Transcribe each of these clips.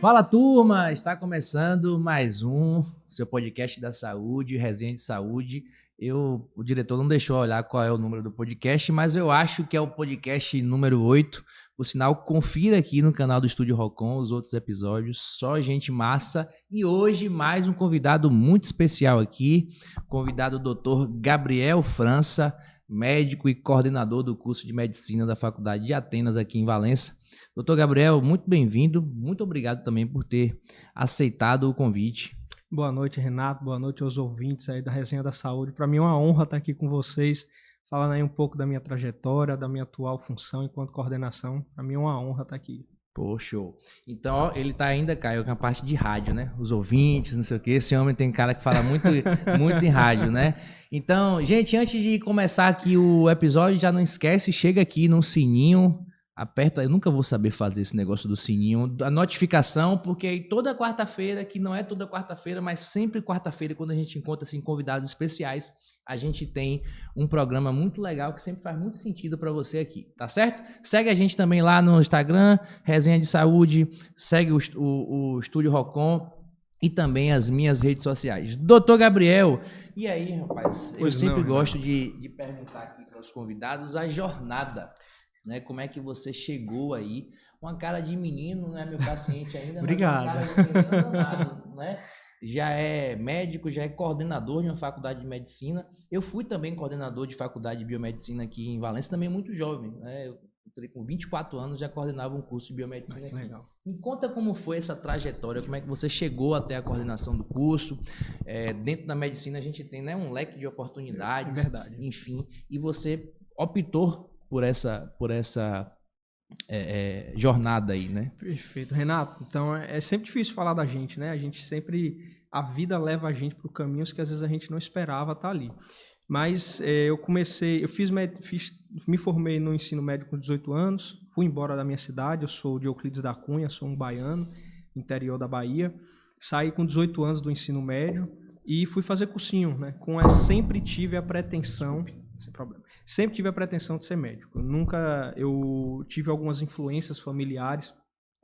Fala, turma! Está começando mais um seu podcast da saúde, Resenha de Saúde. O diretor não deixou olhar qual é o número do podcast, mas eu acho que é o podcast número 8. Por sinal, confira aqui no canal do Estúdio Rocon os outros episódios, só gente massa. E hoje mais um convidado muito especial aqui, convidado o Dr. Gabriel França, médico e coordenador do curso de Medicina da Faculdade de Atenas aqui em Valença. Doutor Gabriel, muito bem-vindo, muito obrigado também por ter aceitado o convite. Boa noite, Renato, boa noite aos ouvintes aí da Resenha da Saúde. Para mim é uma honra estar aqui com vocês, falando aí um pouco da minha trajetória, da minha atual função enquanto coordenação. Para mim é uma honra estar aqui. Pô, show. Então, ó, ele tá ainda, Caio, com a parte de rádio, né? Os ouvintes, não sei o quê. Esse homem tem cara que fala muito, muito em rádio, né? Então, gente, antes de começar aqui o episódio, já não esquece, chega aqui no sininho, aperta, eu nunca vou saber fazer esse negócio do sininho, a notificação, porque aí toda quarta-feira, que não é toda quarta-feira, mas sempre quarta-feira, quando a gente encontra assim, convidados especiais, a gente tem um programa muito legal que sempre faz muito sentido para você aqui, tá certo? Segue a gente também lá no Instagram, Resenha de Saúde, segue o Estúdio Rocon e também as minhas redes sociais. Doutor Gabriel, e aí, rapaz, eu sempre gosto de perguntar aqui para os convidados a jornada, né? Como é que você chegou aí? Uma cara de menino, não é meu paciente ainda, Obrigado. Mas uma cara de menino danado, né? Já é médico, já é coordenador de uma faculdade de medicina. Eu fui também coordenador de faculdade de biomedicina aqui em Valença, também muito jovem, né? Eu com 24 anos já coordenava um curso de biomedicina aqui. Legal. Me conta como foi essa trajetória, como é que você chegou até a coordenação do curso. Dentro da medicina a gente tem, né, um leque de oportunidades, É verdade. Enfim, e você optou por essa jornada aí, né? Perfeito. Renato, então é sempre difícil falar da gente, né? A vida leva a gente por caminhos que às vezes a gente não esperava estar ali. Mas me formei no ensino médio com 18 anos, fui embora da minha cidade, eu sou de Euclides da Cunha, sou um baiano, interior da Bahia, saí com 18 anos do ensino médio e fui fazer cursinho, né? Sempre tive a pretensão, sem problema, sempre tive a pretensão de ser médico. Eu tive algumas influências familiares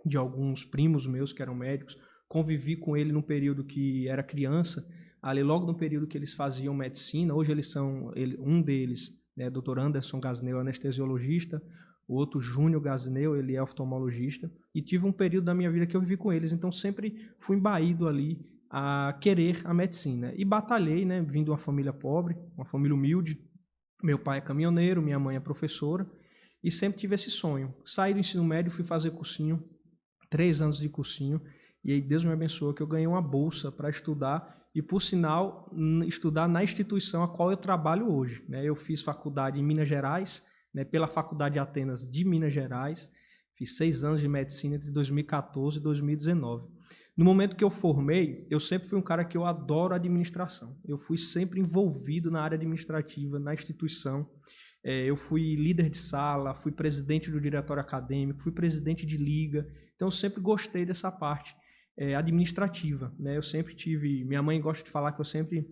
de alguns primos meus que eram médicos, convivi com ele num período que era criança, ali logo no período que eles faziam medicina. Hoje um deles, né, Dr. Anderson Gasneu, anestesiologista, o outro Júnior Gasneu, ele é oftalmologista, e tive um período da minha vida que eu vivi com eles, então sempre fui embaído ali a querer a medicina. E batalhei, né, vindo de uma família pobre, uma família humilde. Meu pai é caminhoneiro, minha mãe é professora, e sempre tive esse sonho. Saí do ensino médio, fui fazer cursinho, 3 anos de cursinho, e aí Deus me abençoou que eu ganhei uma bolsa para estudar, e por sinal, estudar na instituição a qual eu trabalho hoje, né? Eu fiz faculdade em Minas Gerais, né, pela Faculdade de Atenas de Minas Gerais, fiz 6 anos de medicina entre 2014 e 2019. No momento que eu formei, eu sempre fui um cara que eu adoro administração. Eu fui sempre envolvido na área administrativa, na instituição. Eu fui líder de sala, fui presidente do diretório acadêmico, fui presidente de liga. Então, eu sempre gostei dessa parte administrativa, né? Eu sempre tive... Minha mãe gosta de falar que eu sempre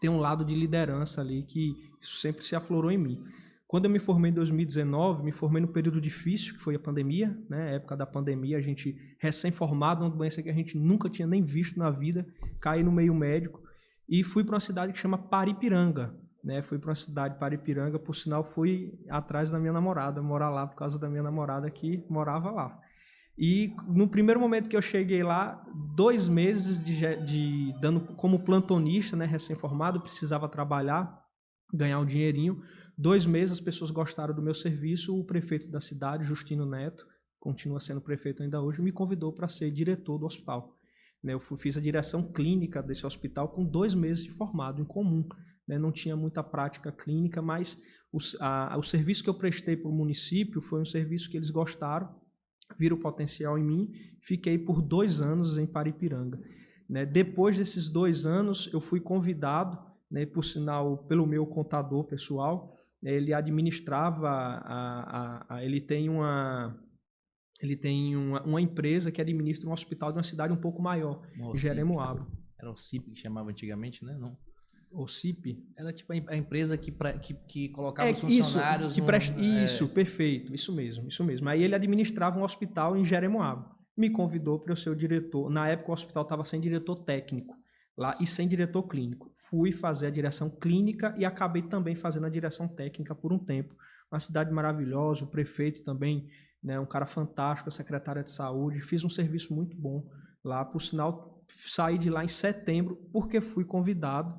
tenho um lado de liderança ali, que isso sempre se aflorou em mim. Quando eu me formei em 2019, me formei num período difícil, que foi a pandemia, né? A época da pandemia, a gente recém-formado, uma doença que a gente nunca tinha nem visto na vida, caí no meio médico e fui para uma cidade que chama Paripiranga, né? Fui para uma cidade, Paripiranga, por sinal, fui atrás da minha namorada, morar lá por causa da minha namorada que morava lá. E no primeiro momento que eu cheguei lá, 2 meses dando como plantonista, né? Recém-formado, precisava trabalhar, ganhar um dinheirinho. 2 meses as pessoas gostaram do meu serviço. O prefeito da cidade, Justino Neto, continua sendo prefeito ainda hoje, me convidou para ser diretor do hospital. Eu fiz a direção clínica desse hospital com 2 meses de formado em comum. Não tinha muita prática clínica, mas o serviço que eu prestei para o município foi um serviço que eles gostaram, viram o potencial em mim. Fiquei por 2 anos em Paripiranga. Depois desses 2 anos, eu fui convidado, por sinal, pelo meu contador pessoal. Ele administrava, ele tem uma empresa que administra um hospital de uma cidade um pouco maior, Jeremoabo. Era o CIP que chamava antigamente, né? Não. O CIP? Era tipo a empresa que colocava os funcionários... Isso, perfeito, isso mesmo. Aí ele administrava um hospital em Jeremoabo. me convidou para eu ser o diretor. Na época o hospital estava sem diretor técnico lá e sem diretor clínico. Fui fazer a direção clínica e acabei também fazendo a direção técnica por um tempo. Uma cidade maravilhosa, o prefeito também, né, um cara fantástico, a secretária de saúde. Fiz um serviço muito bom lá. Por sinal, saí de lá em setembro porque fui convidado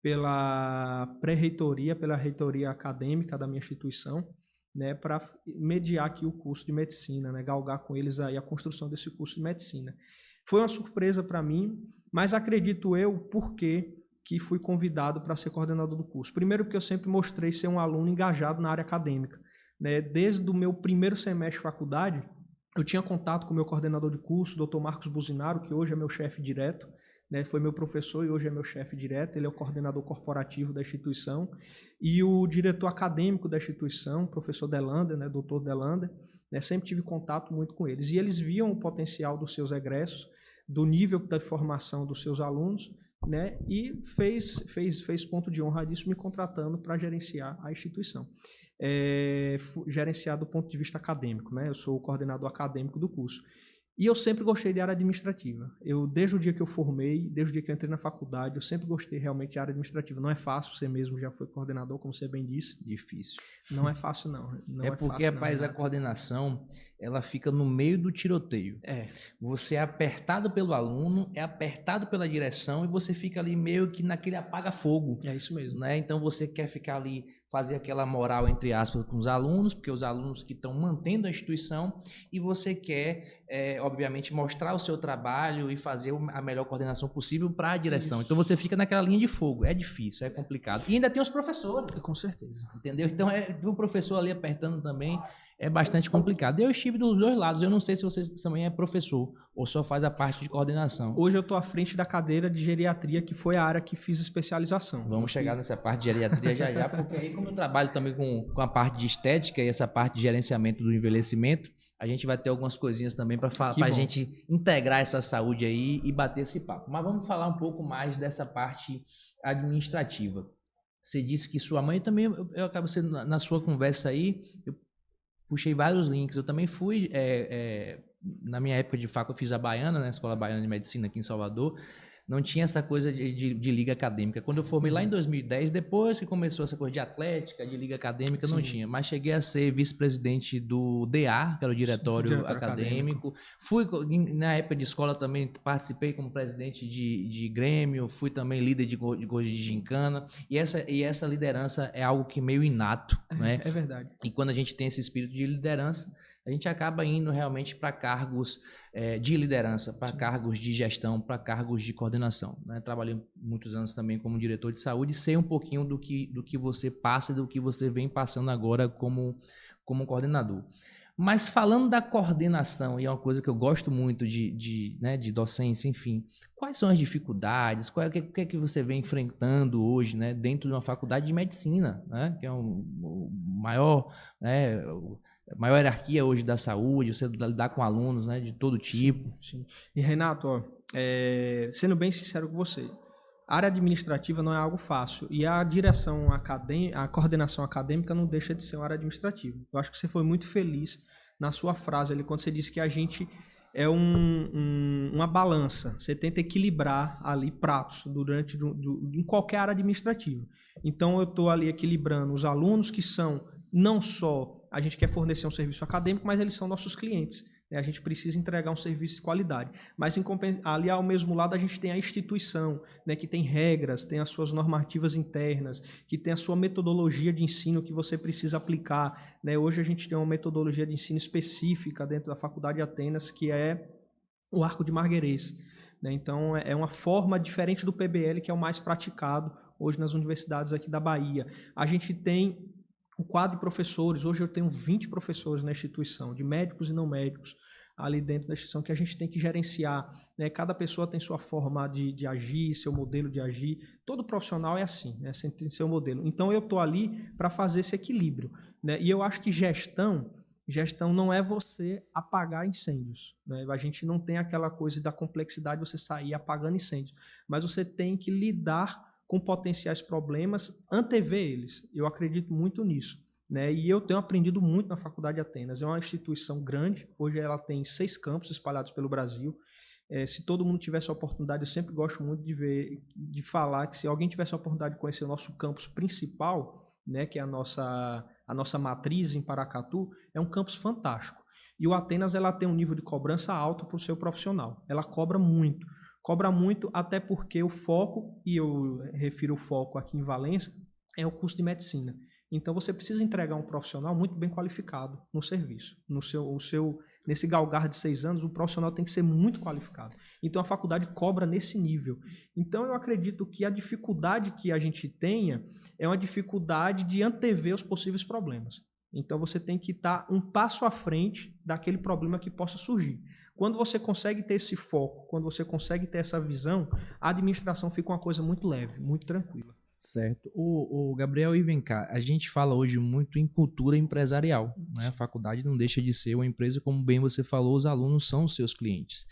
pela pré-reitoria, pela reitoria acadêmica da minha instituição, né, para mediar aqui o curso de medicina, né, galgar com eles aí a construção desse curso de medicina. Foi uma surpresa para mim, mas acredito eu porque que fui convidado para ser coordenador do curso. Primeiro porque eu sempre mostrei ser um aluno engajado na área acadêmica, né, desde o meu primeiro semestre de faculdade, eu tinha contato com o meu coordenador de curso, Dr. Marcos Buzinaro, que hoje é meu chefe direto, né, foi meu professor e hoje é meu chefe direto, ele é o coordenador corporativo da instituição, e o diretor acadêmico da instituição, professor Delander, né, doutor Delander, né, sempre tive contato muito com eles, e eles viam o potencial dos seus egressos, do nível da formação dos seus alunos, né, e fez ponto de honra disso, me contratando para gerenciar a instituição. Gerenciar do ponto de vista acadêmico, né, eu sou o coordenador acadêmico do curso. E eu sempre gostei de área administrativa. Desde o dia que eu formei, desde o dia que eu entrei na faculdade, eu sempre gostei realmente de área administrativa. Não é fácil, você mesmo já foi coordenador, como você bem disse. Difícil. Não é fácil, não. Não é porque, fácil, rapaz, a coordenação, ela fica no meio do tiroteio. Você é apertado pelo aluno, é apertado pela direção e você fica ali meio que naquele apaga-fogo. É isso mesmo. Né? Então, você quer ficar ali, fazer aquela moral, entre aspas, com os alunos, porque os alunos que estão mantendo a instituição, e você quer, obviamente, mostrar o seu trabalho e fazer a melhor coordenação possível para a direção. Isso. Então, você fica naquela linha de fogo. É difícil, é complicado. E ainda tem os professores. Com certeza. Entendeu? Então, o professor ali apertando também é bastante complicado. Eu estive dos dois lados. Eu não sei se você também é professor ou só faz a parte de coordenação. Hoje eu estou à frente da cadeira de geriatria, que foi a área que fiz especialização. Vamos chegar nessa parte de geriatria já, porque aí como eu trabalho também com a parte de estética e essa parte de gerenciamento do envelhecimento, a gente vai ter algumas coisinhas também para a gente integrar essa saúde aí e bater esse papo. Mas vamos falar um pouco mais dessa parte administrativa. Você disse que sua mãe também, eu acabo sendo, na sua conversa aí, eu puxei vários links. Eu também fui, na minha época de faculdade, eu fiz a Baiana, né, a Escola Baiana de Medicina aqui em Salvador. Não tinha essa coisa de liga acadêmica. Quando eu formei lá em 2010, depois que começou essa coisa de atlética, de liga acadêmica, não tinha. Mas cheguei a ser vice-presidente do DA, que era o Diretor Acadêmico. Fui, na época de escola também, participei como presidente de Grêmio, fui também líder de gincana. E essa liderança é algo que meio inato, né? É verdade. E quando a gente tem esse espírito de liderança, a gente acaba indo realmente para cargos de liderança, para cargos de gestão, para cargos de coordenação. Né? Trabalhei muitos anos também como diretor de saúde, sei um pouquinho do que você passa e do que você vem passando agora como coordenador. Mas falando da coordenação, e é uma coisa que eu gosto muito de docência, enfim, quais são as dificuldades, o que é que você vem enfrentando hoje, né, dentro de uma faculdade de medicina, né, que é o maior... maior hierarquia hoje da saúde, você lidar com alunos, né, de todo tipo. Sim. E Renato, sendo bem sincero com você, a área administrativa não é algo fácil e a direção acadêmica, a coordenação acadêmica não deixa de ser uma área administrativa. Eu acho que você foi muito feliz na sua frase ali, quando você disse que a gente é uma balança, você tenta equilibrar ali pratos em qualquer área administrativa. Então eu estou ali equilibrando os alunos que são não só a gente quer fornecer um serviço acadêmico, mas eles são nossos clientes. Né? A gente precisa entregar um serviço de qualidade. Mas ali ao mesmo lado a gente tem a instituição, né, que tem regras, tem as suas normativas internas, que tem a sua metodologia de ensino que você precisa aplicar. Né? Hoje a gente tem uma metodologia de ensino específica dentro da Faculdade de Atenas, que é o Arco de Marguerês. Né? Então é uma forma diferente do PBL, que é o mais praticado hoje nas universidades aqui da Bahia. A gente tem o quadro de professores, hoje eu tenho 20 professores na instituição, de médicos e não médicos, ali dentro da instituição, que a gente tem que gerenciar. Né? Cada pessoa tem sua forma de agir, seu modelo de agir. Todo profissional é assim, né? Sempre tem seu modelo. Então eu estou ali para fazer esse equilíbrio. Né? E eu acho que gestão não é você apagar incêndios. Né? A gente não tem aquela coisa da complexidade de você sair apagando incêndios, mas você tem que lidar com potenciais problemas, antever eles. Eu acredito muito nisso. né? E eu tenho aprendido muito na Faculdade de Atenas. É uma instituição grande, hoje ela tem 6 campos espalhados pelo Brasil. Se todo mundo tivesse a oportunidade, eu sempre gosto muito de falar que se alguém tivesse a oportunidade de conhecer o nosso campus principal, né, que é a nossa matriz em Paracatu, é um campus fantástico. E o Atenas ela tem um nível de cobrança alto para o seu profissional. Ela cobra muito até porque o foco, e eu refiro o foco aqui em Valença, é o curso de medicina. Então você precisa entregar um profissional muito bem qualificado no serviço. Nesse galgar de 6 anos, o profissional tem que ser muito qualificado. Então a faculdade cobra nesse nível. Então eu acredito que a dificuldade que a gente tenha é uma dificuldade de antever os possíveis problemas. Então você tem que estar um passo à frente daquele problema que possa surgir. Quando você consegue ter esse foco, quando você consegue ter essa visão, a administração fica uma coisa muito leve, muito tranquila. Certo. O Gabriel, e vem cá, a gente fala hoje muito em cultura empresarial, né? A faculdade não deixa de ser uma empresa, como bem você falou, os alunos são os seus clientes.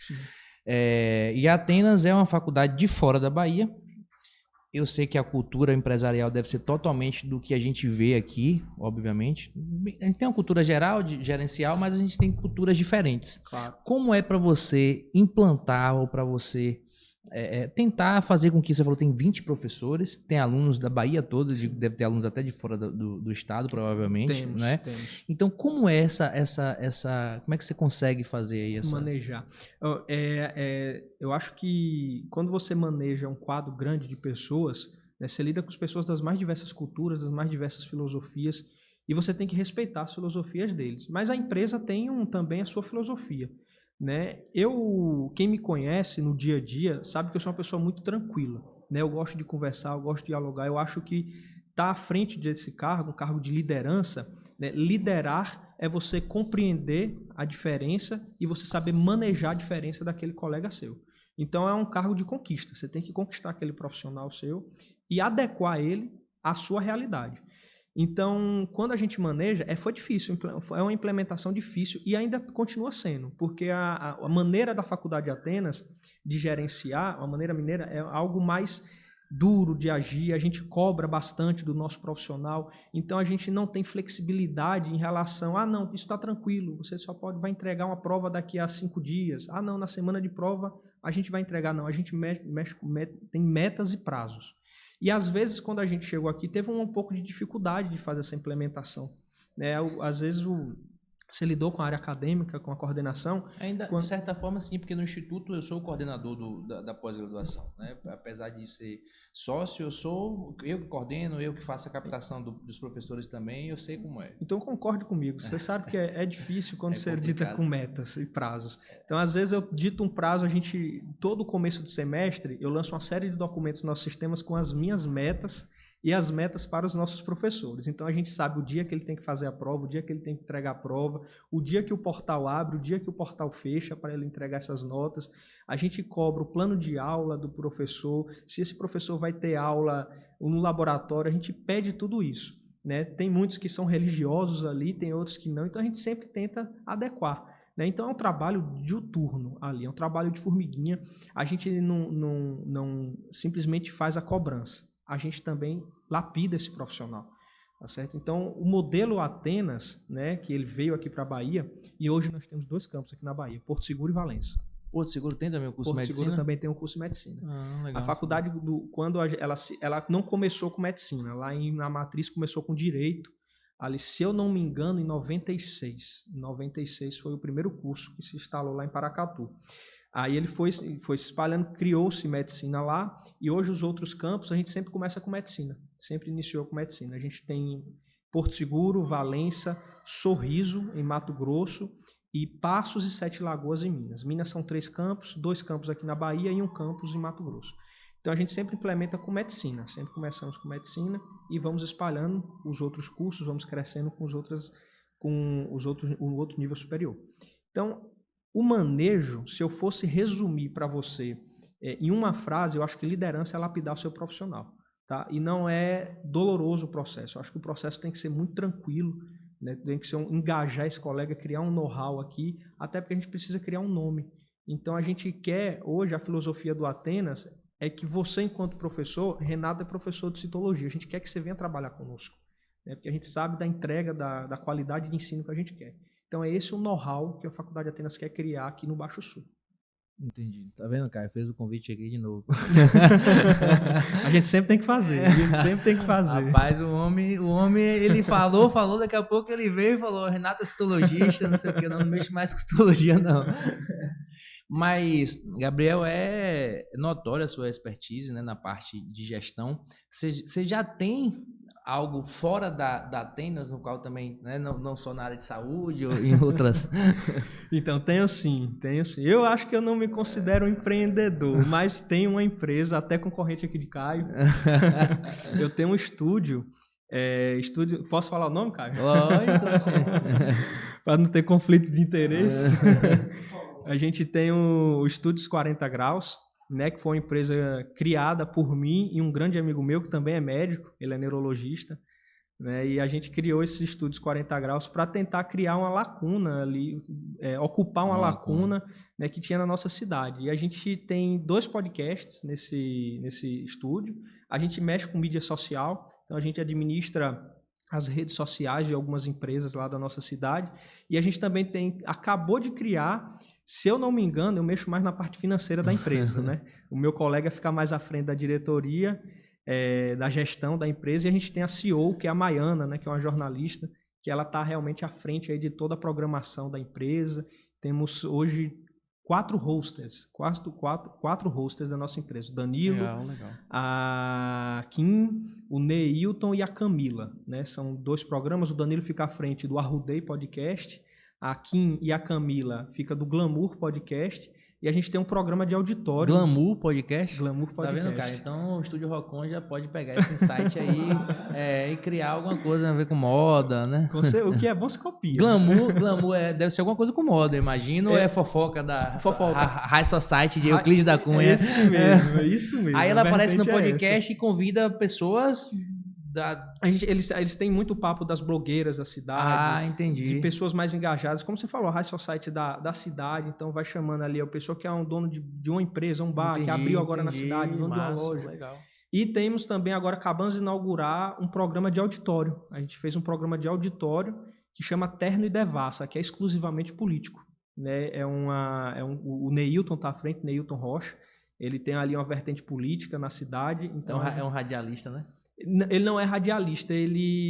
E Atenas é uma faculdade de fora da Bahia. Eu sei que a cultura empresarial deve ser totalmente do que a gente vê aqui, obviamente. A gente tem uma cultura geral, gerencial, mas a gente tem culturas diferentes. Claro. Como é para você implantar ou para você tentar fazer com que, você falou, tem 20 professores, tem alunos da Bahia toda, deve ter alunos até de fora do estado, provavelmente, né? Temos. Então, como é como é que você consegue fazer aí manejar? Eu acho que quando você maneja um quadro grande de pessoas, né, você lida com as pessoas das mais diversas culturas, das mais diversas filosofias, e você tem que respeitar as filosofias deles. Mas a empresa tem também a sua filosofia. Né? Quem me conhece no dia a dia sabe que eu sou uma pessoa muito tranquila, né? Eu gosto de conversar, eu gosto de dialogar. Eu acho que estar à frente desse cargo, um cargo de liderança, né? Liderar é você compreender a diferença e você saber manejar a diferença daquele colega seu. Então é um cargo de conquista. Você tem que conquistar aquele profissional seu e adequar ele à sua realidade. Então, quando a gente maneja, foi difícil, é uma implementação difícil e ainda continua sendo, porque a maneira da Faculdade de Atenas de gerenciar, a maneira mineira, é algo mais duro de agir, a gente cobra bastante do nosso profissional, então a gente não tem flexibilidade em relação, não, isso está tranquilo, você só vai entregar uma prova daqui a 5 dias, não, na semana de prova a gente vai entregar, não, a gente tem metas e prazos. E às vezes, quando a gente chegou aqui, teve um pouco de dificuldade de fazer essa implementação. Né? Às vezes, você lidou com a área acadêmica, com a coordenação. Ainda, de certa forma, sim, porque no Instituto eu sou o coordenador da pós-graduação. Né? Apesar de ser sócio, eu que coordeno, eu que faço a captação dos professores também, eu sei como é. Então, concorde comigo. Você sabe que é difícil quando você dita com metas e prazos. Então, às vezes, eu dito um prazo, todo começo do semestre, eu lanço uma série de documentos nos nossos sistemas com as minhas metas e as metas para os nossos professores. Então, a gente sabe o dia que ele tem que fazer a prova, o dia que ele tem que entregar a prova, o dia que o portal abre, o dia que o portal fecha para ele entregar essas notas. A gente cobra o plano de aula do professor, se esse professor vai ter aula no laboratório, a gente pede tudo isso. Né? Tem muitos que são religiosos ali, tem outros que não, então a gente sempre tenta adequar. Né? Então é um trabalho diuturno ali, é um trabalho de formiguinha. A gente não simplesmente faz a cobrança. A gente também lapida esse profissional, tá certo? Então, o modelo Atenas, né, que ele veio aqui para a Bahia, e hoje nós temos 2 campos aqui na Bahia, Porto Seguro e Valença. Porto Seguro tem também o curso de medicina? Porto Seguro também tem um curso de medicina. Legal, a faculdade, quando ela não começou com medicina, lá na matriz começou com direito, ali, se eu não me engano, em 96. Em 96 foi o primeiro curso que se instalou lá em Paracatu. Aí ele foi se espalhando, criou-se medicina lá, e hoje os outros campos a gente sempre começa com medicina, sempre iniciou com medicina. A gente tem Porto Seguro, Valença, Sorriso, em Mato Grosso, e Passos e Sete Lagoas, em Minas. Minas são 3 campos, 2 campos aqui na Bahia e 1 campus em Mato Grosso. Então a gente sempre implementa com medicina, sempre começamos com medicina e vamos espalhando os outros cursos, vamos crescendo com o outro nível superior. Então, o manejo, se eu fosse resumir para você em uma frase, eu acho que liderança é lapidar o seu profissional. Tá? E não é doloroso o processo. Eu acho que o processo tem que ser muito tranquilo, né? Tem que ser engajar esse colega, criar um know-how aqui, até porque a gente precisa criar um nome. Então a gente quer, hoje, a filosofia do Atenas é que você, enquanto professor, Renato é professor de citologia, a gente quer que você venha trabalhar conosco. né? Porque a gente sabe da entrega, da qualidade de ensino que a gente quer. Então é esse o know-how que a Faculdade Atenas quer criar aqui no Baixo Sul. Entendi. Tá vendo, Caio? Fez o convite aqui de novo. A gente sempre tem que fazer. Rapaz, o homem, ele falou, daqui a pouco ele veio e falou, Renato é citologista, não sei o que, não mexo mais com citologia, não. Mas, Gabriel, é notória a sua expertise, né, na parte de gestão. Você já tem algo fora da Atenas, no qual também, né, não só na área de saúde ou em outras... Então, tenho sim. Eu acho que eu não me considero um empreendedor, mas tenho uma empresa, até concorrente aqui de Caio. Eu tenho um estúdio. Posso falar o nome, Caio? Lógico. Para não ter conflito de interesse. A gente tem o Estúdios 40 Graus, né, que foi uma empresa criada por mim e um grande amigo meu, que também é médico, ele é neurologista. Né, e a gente criou esses Estúdios 40 Graus para tentar criar uma lacuna ali, ocupar uma lacuna, né, que tinha na nossa cidade. E a gente tem 2 podcasts nesse estúdio. A gente mexe com mídia social, então a gente administra as redes sociais de algumas empresas lá da nossa cidade. E a gente também acabou de criar, se eu não me engano, eu mexo mais na parte financeira da empresa. Né? O meu colega fica mais à frente da diretoria, da gestão da empresa, e a gente tem a CEO, que é a Maiana, né, que é uma jornalista, que ela está realmente à frente aí de toda a programação da empresa. Temos hoje 4 hosters da nossa empresa. O Danilo, legal. A Kim, o Neilton e a Camila. Né? São 2 programas. O Danilo fica à frente do Arrudei Podcast, a Kim e a Camila fica do Glamour Podcast. E a gente tem um programa de auditório. Glamour Podcast? Glamour Podcast. Tá vendo, cara? Então o Estúdio Rocon já pode pegar esse insight aí e criar alguma coisa a ver com moda, né? O que é bom se copia. Glamour deve ser alguma coisa com moda, imagino. Ou é fofoca da High Society de Euclides da Cunha? É isso mesmo. Aí ela aparece no podcast e convida pessoas... Eles têm muito papo das blogueiras da cidade. Entendi. De pessoas mais engajadas. Como você falou, a High Society da cidade. Então vai chamando ali a pessoa que é um dono de uma empresa, um bar, que abriu agora na cidade, dono de uma loja. Legal. E temos também agora, acabamos de inaugurar um programa de auditório. A gente fez um programa de auditório que chama Terno e Devassa, que é exclusivamente político. Né? O Neilton está à frente, Neilton Rocha. Ele tem ali uma vertente política na cidade. Então, é um radialista, né? Ele não é radialista,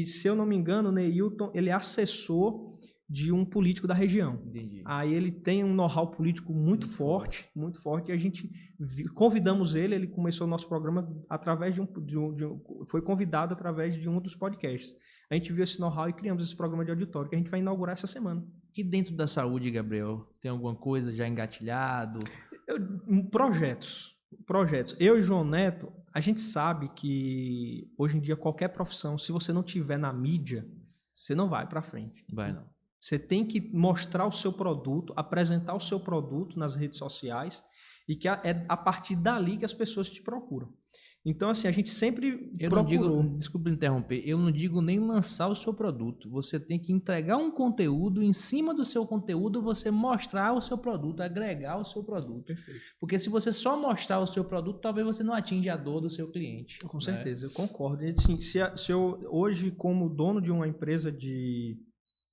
se eu não me engano, o Neilton, ele é assessor de um político da região. Entendi. Aí ele tem um know-how político muito forte, e a gente convidamos ele começou o nosso programa através foi convidado através de um dos podcasts. A gente viu esse know-how e criamos esse programa de auditório que a gente vai inaugurar essa semana. E dentro da saúde, Gabriel, tem alguma coisa já engatilhado? Projetos. Eu e João Neto, a gente sabe que hoje em dia qualquer profissão, se você não tiver na mídia, você não vai para frente. Vai não. Você tem que mostrar o seu produto, apresentar o seu produto nas redes sociais e que é a partir dali que as pessoas te procuram. Então, assim, a gente sempre desculpa interromper, eu não digo nem lançar o seu produto. Você tem que entregar um conteúdo, em cima do seu conteúdo, você mostrar o seu produto, agregar o seu produto. Perfeito. Porque se você só mostrar o seu produto, talvez você não atinja a dor do seu cliente. Com certeza, eu concordo. Assim, se eu, hoje, como dono de uma empresa de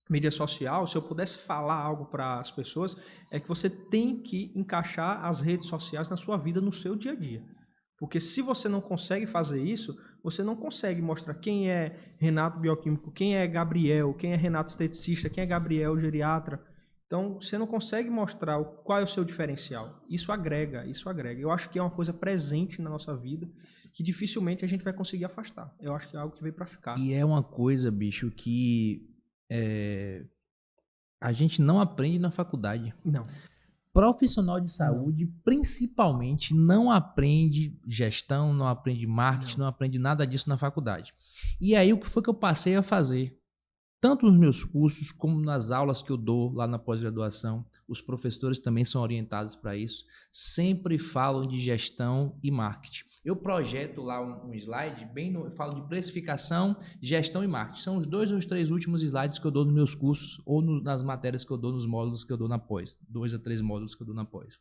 mídia social, se eu pudesse falar algo para as pessoas, é que você tem que encaixar as redes sociais na sua vida, no seu dia a dia. Porque se você não consegue fazer isso, você não consegue mostrar quem é Renato bioquímico, quem é Gabriel, quem é Renato esteticista, quem é Gabriel geriatra. Então, você não consegue mostrar qual é o seu diferencial. Isso agrega. Eu acho que é uma coisa presente na nossa vida que dificilmente a gente vai conseguir afastar. Eu acho que é algo que veio para ficar. E é uma coisa, bicho, que a gente não aprende na faculdade. Não. Profissional de saúde, principalmente, não aprende gestão, não aprende marketing, não aprende nada disso na faculdade. E aí, o que foi que eu passei a fazer? Tanto nos meus cursos, como nas aulas que eu dou lá na pós-graduação, os professores também são orientados para isso, sempre falam de gestão e marketing. Eu projeto lá um slide, eu falo de precificação, gestão e marketing. São os 2 ou os 3 últimos slides que eu dou nos meus cursos ou nas matérias que eu dou, nos módulos que eu dou na pós. 2 a 3 módulos que eu dou na pós.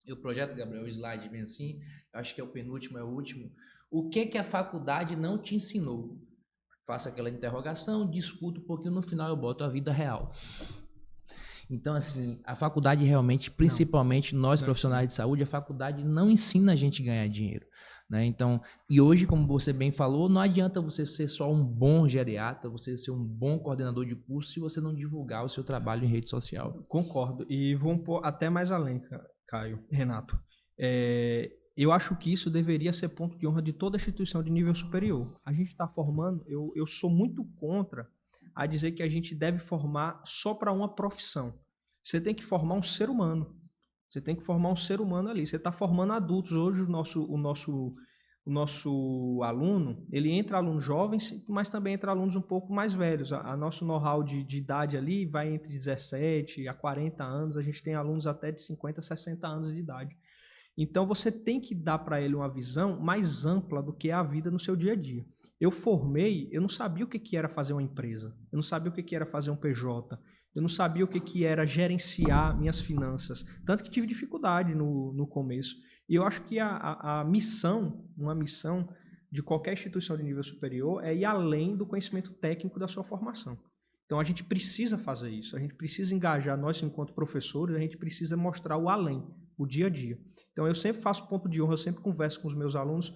Eu projeto, Gabriel, o slide bem assim, eu acho que é o penúltimo, é o último. O que a faculdade não te ensinou? faço aquela interrogação, discuto um pouquinho, no final eu boto a vida real. Então, assim, a faculdade realmente, principalmente nós profissionais de saúde, a faculdade não ensina a gente a ganhar dinheiro, né? Então, e hoje, como você bem falou, não adianta você ser só um bom geriatra, você ser um bom coordenador de curso se você não divulgar o seu trabalho em rede social. Concordo. E vamos pôr até mais além, Caio, Renato. Eu acho que isso deveria ser ponto de honra de toda instituição de nível superior. A gente está formando, eu sou muito contra a dizer que a gente deve formar só para uma profissão. Você tem que formar um ser humano. Você tem que formar um ser humano ali. Você está formando adultos. Hoje o nosso aluno, ele entra alunos jovens, mas também entra alunos um pouco mais velhos. A nosso know-how de idade ali vai entre 17 a 40 anos. A gente tem alunos até de 50 a 60 anos de idade. Então, você tem que dar para ele uma visão mais ampla do que é a vida no seu dia a dia. Eu formei, eu não sabia o que era fazer uma empresa, eu não sabia o que era fazer um PJ, eu não sabia o que era gerenciar minhas finanças, tanto que tive dificuldade no começo. E eu acho que uma missão de qualquer instituição de nível superior é ir além do conhecimento técnico da sua formação. Então, a gente precisa fazer isso, a gente precisa engajar, nós enquanto professores, a gente precisa mostrar o além, o dia a dia. Então, eu sempre faço ponto de honra, eu sempre converso com os meus alunos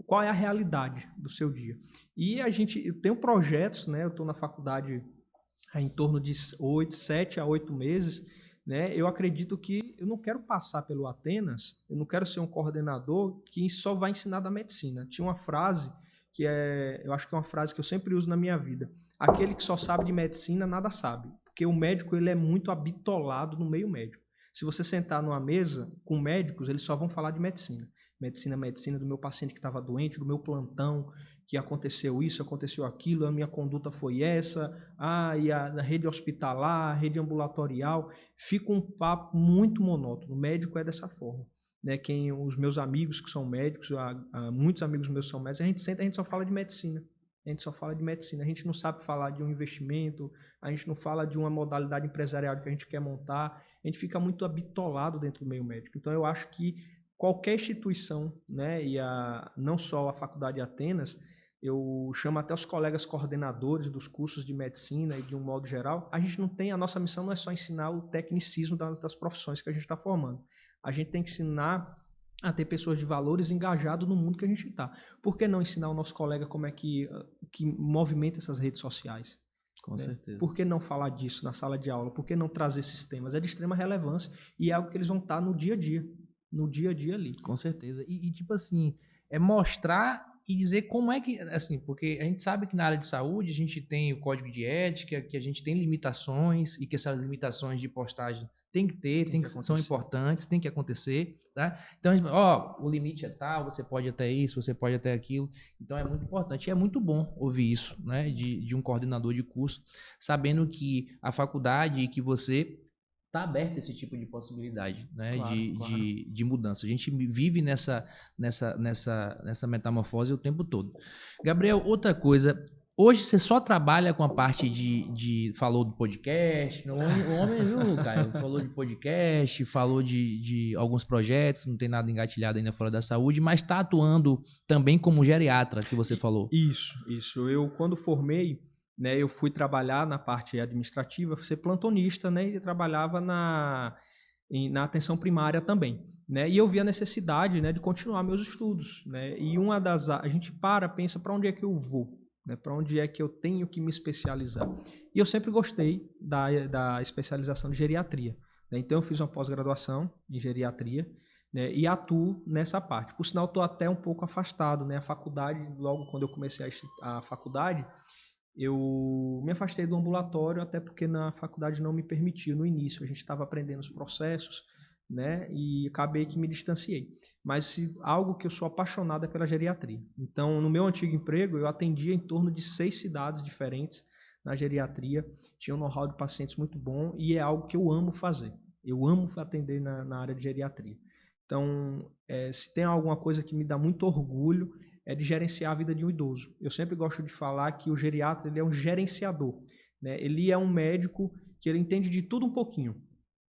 qual é a realidade do seu dia. E eu tenho projetos, né? Eu estou na faculdade em torno de 7 a 8 meses, né? Eu acredito que eu não quero passar pelo Atenas, eu não quero ser um coordenador que só vai ensinar da medicina. Tinha uma frase eu acho que é uma frase que eu sempre uso na minha vida. Aquele que só sabe de medicina, nada sabe. Porque o médico, ele é muito habitolado no meio médico. Se você sentar numa mesa com médicos, eles só vão falar de medicina. Medicina do meu paciente que estava doente, do meu plantão, que aconteceu isso, aconteceu aquilo, a minha conduta foi essa, e a rede hospitalar, a rede ambulatorial. Fica um papo muito monótono. O médico é dessa forma. Né, os meus amigos que são médicos, muitos amigos meus são médicos, a gente senta, a gente só fala de medicina. A gente só fala de medicina. A gente não sabe falar de um investimento, a gente não fala de uma modalidade empresarial que a gente quer montar. A gente fica muito habitolado dentro do meio médico. Então, eu acho que qualquer instituição, né, não só a Faculdade de Atenas, eu chamo até os colegas coordenadores dos cursos de medicina e de um modo geral, a nossa missão não é só ensinar o tecnicismo das profissões que a gente está formando. A gente tem que ensinar a ter pessoas de valores engajadas no mundo que a gente está. Por que não ensinar o nosso colega como é que movimenta essas redes sociais? Com certeza. Por que não falar disso na sala de aula? Por que não trazer esses temas? É de extrema relevância e é algo que eles vão estar no dia a dia. No dia a dia ali. Com certeza. E tipo assim, é mostrar e dizer como é que, assim, porque a gente sabe que na área de saúde a gente tem o código de ética, que a gente tem limitações e que essas limitações de postagem tem que ter, são importantes, tem que acontecer, tá? Então, o limite é tal, você pode até isso, você pode até aquilo. Então, é muito importante e é muito bom ouvir isso, né, de um coordenador de curso, sabendo que a faculdade e que você está aberto a esse tipo de possibilidade, né? Claro, de mudança. A gente vive nessa metamorfose o tempo todo. Gabriel, outra coisa, hoje você só trabalha com a parte falou do podcast, o homem, viu, Caio? Falou de podcast, falou de alguns projetos, não tem nada engatilhado ainda fora da saúde, mas está atuando também como geriatra, que você falou. Isso. Eu, quando formei, né, eu fui trabalhar na parte administrativa, ser plantonista, né, e trabalhava na atenção primária também, né, e eu vi a necessidade, né, de continuar meus estudos, né, e a gente pensa para onde é que eu vou, né, para onde é que eu tenho que me especializar, e eu sempre gostei da especialização de geriatria, né, então eu fiz uma pós-graduação em geriatria, né, e atuo nessa parte. Por sinal, estou até um pouco afastado, né, a faculdade, logo quando eu comecei a faculdade, eu me afastei do ambulatório, até porque na faculdade não me permitiu no início. A gente estava aprendendo os processos, né? E acabei que me distanciei. Mas algo que eu sou apaixonado é pela geriatria. Então, no meu antigo emprego, eu atendia em torno de 6 cidades diferentes na geriatria. Tinha um know-how de pacientes muito bom e é algo que eu amo fazer. Eu amo atender na área de geriatria. Então, se tem alguma coisa que me dá muito orgulho, é de gerenciar a vida de um idoso. Eu sempre gosto de falar que o geriatra ele é um gerenciador, né? Ele é um médico que ele entende de tudo um pouquinho.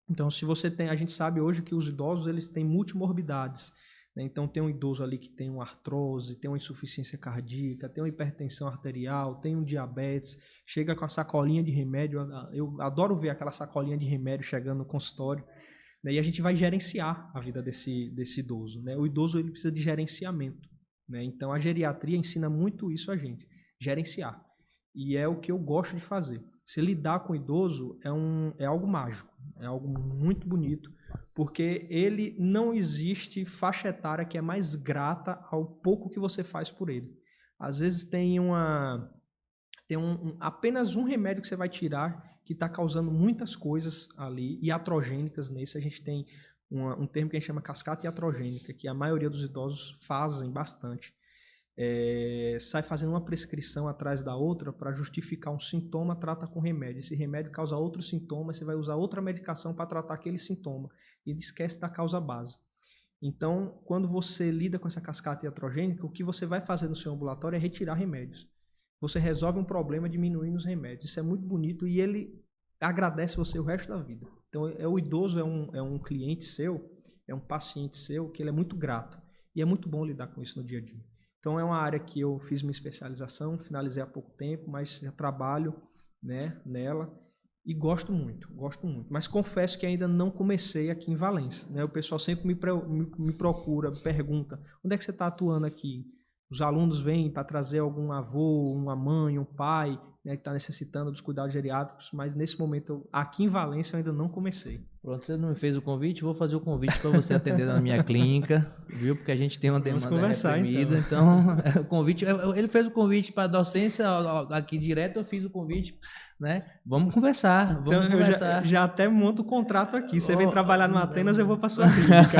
Então, se você a gente sabe hoje que os idosos eles têm multimorbidades, né? Então tem um idoso ali que tem uma artrose, tem uma insuficiência cardíaca, tem uma hipertensão arterial, tem um diabetes, chega com a sacolinha de remédio. Eu adoro ver aquela sacolinha de remédio chegando no consultório, né? E a gente vai gerenciar a vida desse idoso, né? O idoso ele precisa de gerenciamento, né? Então a geriatria ensina muito isso a gente, gerenciar. E é o que eu gosto de fazer. Se lidar com o idoso é algo mágico, é algo muito bonito, porque ele não existe faixa etária que é mais grata ao pouco que você faz por ele. Às vezes tem apenas um remédio que você vai tirar que está causando muitas coisas ali, iatrogênicas nesse. A gente tem um termo que a gente chama cascata iatrogênica, que a maioria dos idosos fazem bastante. Sai fazendo uma prescrição atrás da outra para justificar um sintoma, trata com remédio. Esse remédio causa outro sintoma, você vai usar outra medicação para tratar aquele sintoma. E esquece da causa base. Então, quando você lida com essa cascata iatrogênica, o que você vai fazer no seu ambulatório é retirar remédios. Você resolve um problema diminuindo os remédios. Isso é muito bonito e ele agradece você o resto da vida. Então, o idoso é um cliente seu, é um paciente seu, que ele é muito grato. E é muito bom lidar com isso no dia a dia. Então, é uma área que eu fiz minha especialização, finalizei há pouco tempo, mas já trabalho, né, nela e gosto muito. Mas confesso que ainda não comecei aqui em Valença, né? O pessoal sempre me procura, pergunta, onde é que você está atuando aqui? Os alunos vêm para trazer algum avô, uma mãe, um pai, né, que está necessitando dos cuidados geriátricos, mas nesse momento, aqui em Valença, eu ainda não comecei. Pronto, você não me fez o convite, vou fazer o convite para você atender na minha clínica, viu? Porque a gente tem uma demanda reprimida, então o convite, ele fez o convite para docência aqui direto, eu fiz o convite, né? Vamos conversar, vamos então, conversar. Já até monto o contrato aqui, você vem trabalhar no Atenas, eu vou para sua clínica.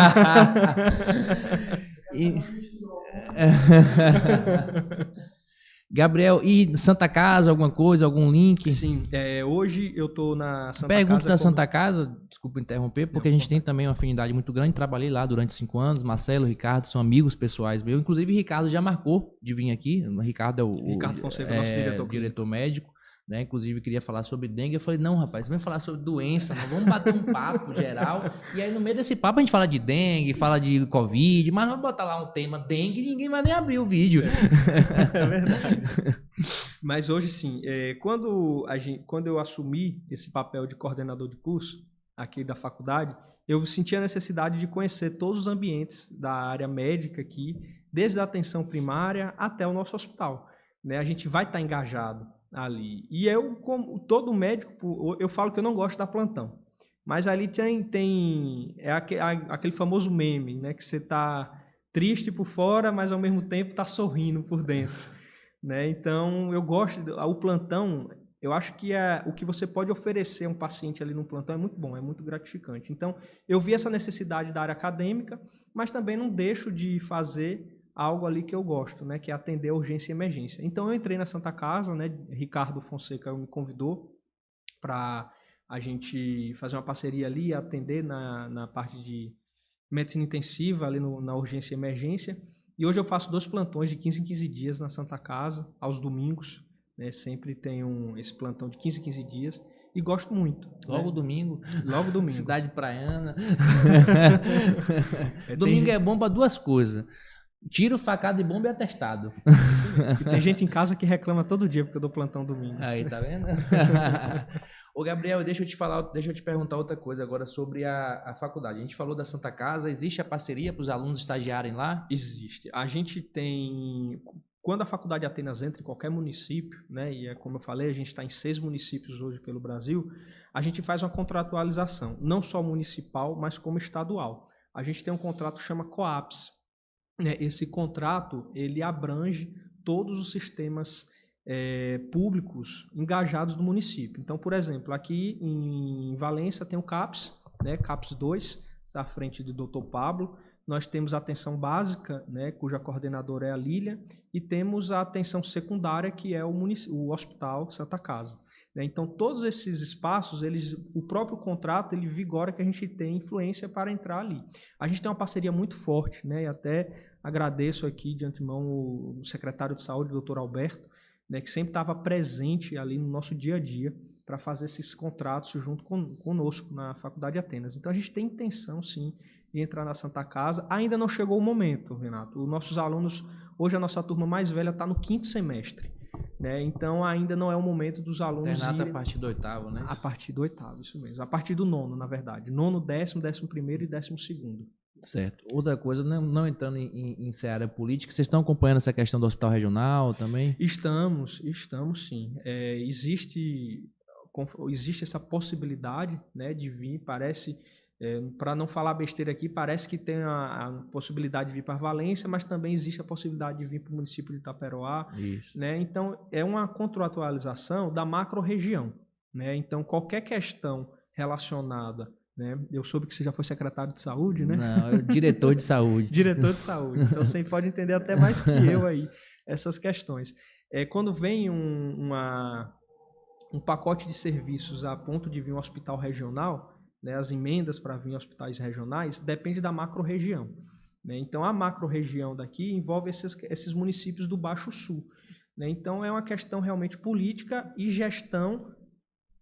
Gabriel, e Santa Casa, alguma coisa, algum link? Sim, hoje eu estou na Santa Casa. Pergunta da Santa Casa, desculpa interromper, porque a gente tem também uma afinidade muito grande, trabalhei lá durante 5 anos, Marcelo, Ricardo, são amigos pessoais meus, inclusive Ricardo já marcou de vir aqui, o Ricardo é Ricardo Fonseca, nosso diretor médico, né? Inclusive queria falar sobre dengue, eu falei, não rapaz, vem falar sobre doença, não, vamos bater um papo geral, e aí no meio desse papo a gente fala de dengue, fala de Covid, mas não vamos botar lá um tema dengue e ninguém vai nem abrir o vídeo. É verdade. Mas hoje sim, quando eu assumi esse papel de coordenador de curso aqui da faculdade, eu senti a necessidade de conhecer todos os ambientes da área médica aqui, desde a atenção primária até o nosso hospital, né? A gente vai estar engajado ali. E eu, como todo médico, eu falo que eu não gosto da plantão. Mas ali tem aquele famoso meme, né? Que você está triste por fora, mas ao mesmo tempo está sorrindo por dentro, né? Então, eu gosto. O plantão, eu acho que o que você pode oferecer a um paciente ali no plantão é muito bom, é muito gratificante. Então, eu vi essa necessidade da área acadêmica, mas também não deixo de fazer algo ali que eu gosto, né, que é atender a urgência e emergência. Então eu entrei na Santa Casa, né, Ricardo Fonseca me convidou para a gente fazer uma parceria ali e atender na parte de medicina intensiva ali na urgência e emergência. E hoje eu faço 2 plantões de 15 em 15 dias na Santa Casa, aos domingos, né, sempre tenho esse plantão de 15 em 15 dias. E gosto muito. Logo né? domingo. Logo domingo. Cidade praiana. Domingo é bom para 2 coisas. Tiro, facada e bomba e atestado. E tem gente em casa que reclama todo dia porque eu dou plantão domingo. Aí, tá vendo? Ô, Gabriel, deixa eu te perguntar outra coisa agora sobre a faculdade. A gente falou da Santa Casa, existe a parceria para os alunos estagiarem lá? Existe. A gente tem... Quando a Faculdade Atenas entra em qualquer município, né, e como eu falei, a gente está em 6 municípios hoje pelo Brasil, a gente faz uma contratualização, não só municipal, mas como estadual. A gente tem um contrato que chama COAPS. Esse contrato ele abrange todos os sistemas públicos engajados do município. Então, por exemplo, aqui em Valença tem o CAPS, né, CAPS 2, à frente do Dr. Pablo. Nós temos a atenção básica, né, cuja coordenadora é a Lília, e temos a atenção secundária, que é o Hospital Santa Casa. Então, todos esses espaços, o próprio contrato, ele vigora que a gente tem influência para entrar ali. A gente tem uma parceria muito forte, né, e até agradeço aqui de antemão o secretário de Saúde, o Dr. Alberto, né, que sempre estava presente ali no nosso dia a dia para fazer esses contratos junto conosco na Faculdade de Atenas. Então a gente tem intenção, sim, de entrar na Santa Casa. Ainda não chegou o momento, Renato. Os nossos alunos, hoje a nossa turma mais velha está no 5º semestre. Né? Então ainda não é o momento dos alunos internato irem... a partir do 8º, né? A partir do 8º, isso mesmo. A partir do 9º, na verdade. 9º, 10º, 11º e 12º. Certo. Outra coisa, não entrando em seara política, vocês estão acompanhando essa questão do hospital regional também? Estamos sim. Existe essa possibilidade, né, de vir, parece, para não falar besteira aqui, parece que tem a possibilidade de vir para Valência, mas também existe a possibilidade de vir para o município de Itaperoá. Isso. Né? Então, é uma contratualização da macro-região. Né? Então, qualquer questão relacionada... Né? Eu soube que você já foi secretário de saúde, né? Não, é diretor de saúde. Diretor de saúde. Então você pode entender até mais que eu aí essas questões. Quando vem um pacote de serviços a ponto de vir um hospital regional, né, as emendas para vir hospitais regionais, depende da macro-região. Né? Então a macro-região daqui envolve esses municípios do Baixo Sul. Né? Então é uma questão realmente política e gestão,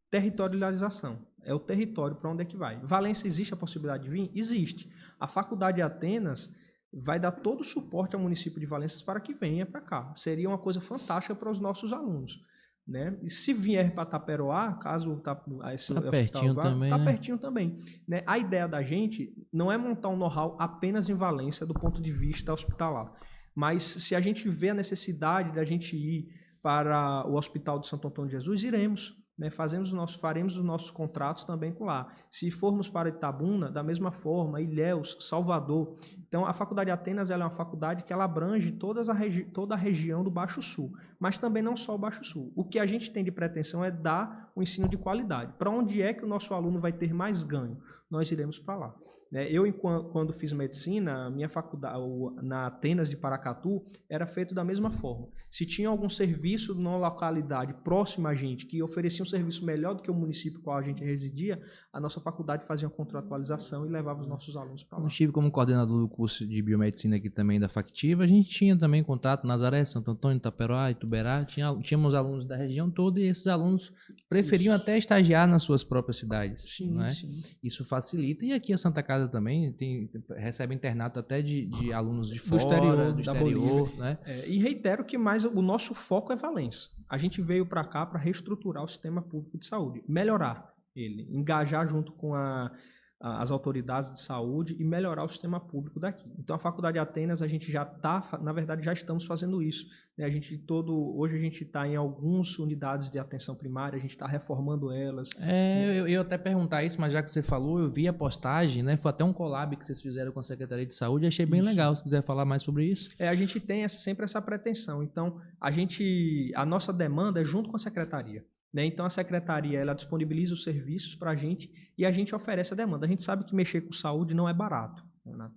territorialização. É o território para onde é que vai. Valência, existe a possibilidade de vir? Existe. A Faculdade de Atenas vai dar todo o suporte ao município de Valência para que venha para cá. Seria uma coisa fantástica para os nossos alunos. Né? E se vier para Itaperoá, caso está pertinho também, está pertinho também. Né? A ideia da gente não é montar um know-how apenas em Valência do ponto de vista hospitalar. Mas se a gente vê a necessidade da gente ir para o Hospital de Santo Antônio de Jesus, iremos. Né, faremos os nossos contratos também com lá. Se formos para Itabuna, da mesma forma, Ilhéus, Salvador. Então, a Faculdade de Atenas ela é uma faculdade que ela abrange toda a região do Baixo Sul, mas também não só o Baixo Sul. O que a gente tem de pretensão é dar um ensino de qualidade. Para onde é que o nosso aluno vai ter mais ganho? Nós iremos para lá. Eu, quando fiz medicina, a minha faculdade, na Atenas de Paracatu, era feito da mesma forma. Se tinha algum serviço numa localidade próxima a gente, que oferecia um serviço melhor do que o município no qual a gente residia, a nossa faculdade fazia uma contratualização e levava os nossos alunos para lá. Eu estive como coordenador do curso de biomedicina aqui também da Factiva. A gente tinha também contato Nazaré, Santo Antônio, Itaperoá, Ituberá. Tínhamos alunos da região toda e esses alunos preferiam até estagiar nas suas próprias cidades. Sim, né? sim. Isso facilita. E aqui a Santa Casa também recebe internato até de alunos de fora, do da exterior. Bolívia. Né? E reitero que mais o nosso foco é Valência. A gente veio para cá para reestruturar o sistema público de saúde, melhorar ele, engajar junto com as autoridades de saúde e melhorar o sistema público daqui. Então, a Faculdade de Atenas, a gente já está, na verdade, já estamos fazendo isso. Né? Hoje a gente está em algumas unidades de atenção primária, a gente está reformando elas. Eu ia até perguntar isso, mas já que você falou, eu vi a postagem, né? Foi até um collab que vocês fizeram com a Secretaria de Saúde, achei bem legal. Se quiser falar mais sobre isso. A gente tem sempre essa pretensão. Então, a nossa demanda é junto com a Secretaria. Né? Então, a Secretaria ela disponibiliza os serviços para a gente e a gente oferece a demanda. A gente sabe que mexer com saúde não é barato.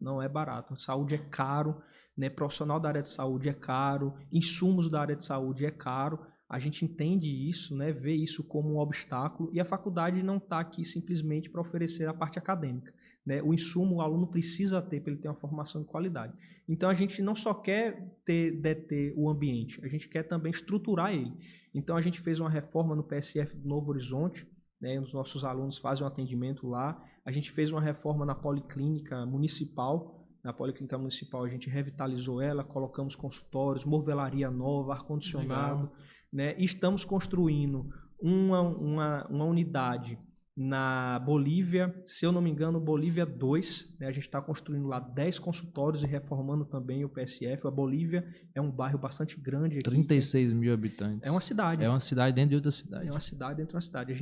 Não é barato. Saúde é caro, né? Profissional da área de saúde é caro, insumos da área de saúde é caro. A gente entende isso, né? Vê isso como um obstáculo e a faculdade não está aqui simplesmente para oferecer a parte acadêmica. Né? O insumo o aluno precisa ter para ele ter uma formação de qualidade. Então, a gente não só quer deter o ambiente, a gente quer também estruturar ele. Então, a gente fez uma reforma no PSF do Novo Horizonte, né? Os nossos alunos fazem um atendimento lá. A gente fez uma reforma na Policlínica Municipal. Na Policlínica Municipal, a gente revitalizou ela, colocamos consultórios, movelaria nova, ar-condicionado. Né? E estamos construindo uma unidade na Bolívia, se eu não me engano, Bolívia 2, né? A gente está construindo lá 10 consultórios e reformando também o PSF. A Bolívia é um bairro bastante grande aqui. 36 mil habitantes. É uma cidade. É uma cidade dentro de outra cidade. É uma cidade dentro de uma cidade.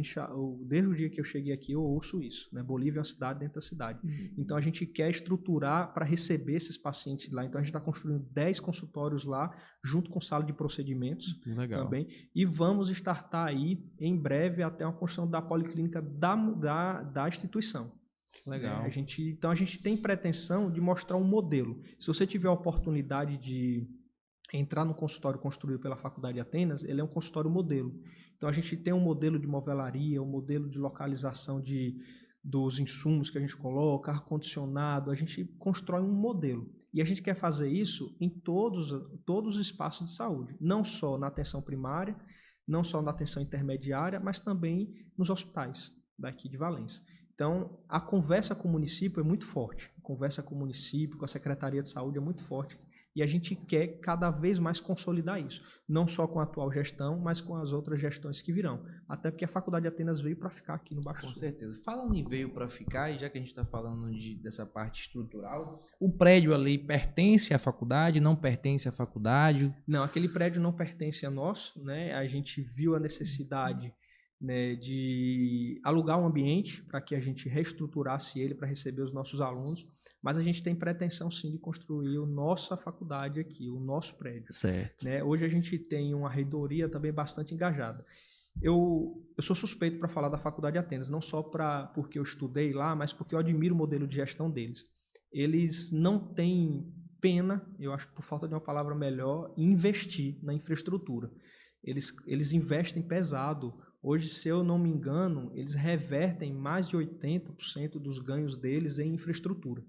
Desde o dia que eu cheguei aqui, eu ouço isso. Né? Bolívia é uma cidade dentro da cidade. Então, a gente quer estruturar para receber esses pacientes lá. Então, a gente está construindo 10 consultórios lá, junto com sala de procedimentos também. E vamos startar aí, em breve, até uma construção da policlínica da instituição. Legal. Então, a gente tem pretensão de mostrar um modelo. Se você tiver a oportunidade de entrar no consultório construído pela Faculdade de Atenas, ele é um consultório modelo. Então, a gente tem um modelo de movelaria, um modelo de localização dos insumos que a gente coloca, ar-condicionado, a gente constrói um modelo. E a gente quer fazer isso em todos os espaços de saúde, não só na atenção primária, não só na atenção intermediária, mas também nos hospitais daqui de Valença. Então, a conversa com o município é muito forte. A conversa com o município, com a Secretaria de Saúde é muito forte. E a gente quer cada vez mais consolidar isso. Não só com a atual gestão, mas com as outras gestões que virão. Até porque a Faculdade de Atenas veio para ficar aqui no Baixo Sul. Com certeza. Falando em veio para ficar, e já que a gente está falando dessa parte estrutural, o prédio ali pertence à faculdade, não pertence à faculdade? Não, aquele prédio não pertence a nós, né? A gente viu a necessidade, né, de alugar um ambiente para que a gente reestruturasse ele para receber os nossos alunos, mas a gente tem pretensão sim de construir a nossa faculdade aqui, o nosso prédio. Certo. Né? Hoje a gente tem uma reitoria também bastante engajada. Eu sou suspeito para falar da Faculdade de Atenas, não só porque eu estudei lá, mas porque eu admiro o modelo de gestão deles. Eles não têm pena, eu acho que por falta de uma palavra melhor, em investir na infraestrutura. Eles investem pesado. Hoje, se eu não me engano, eles revertem mais de 80% dos ganhos deles em infraestrutura.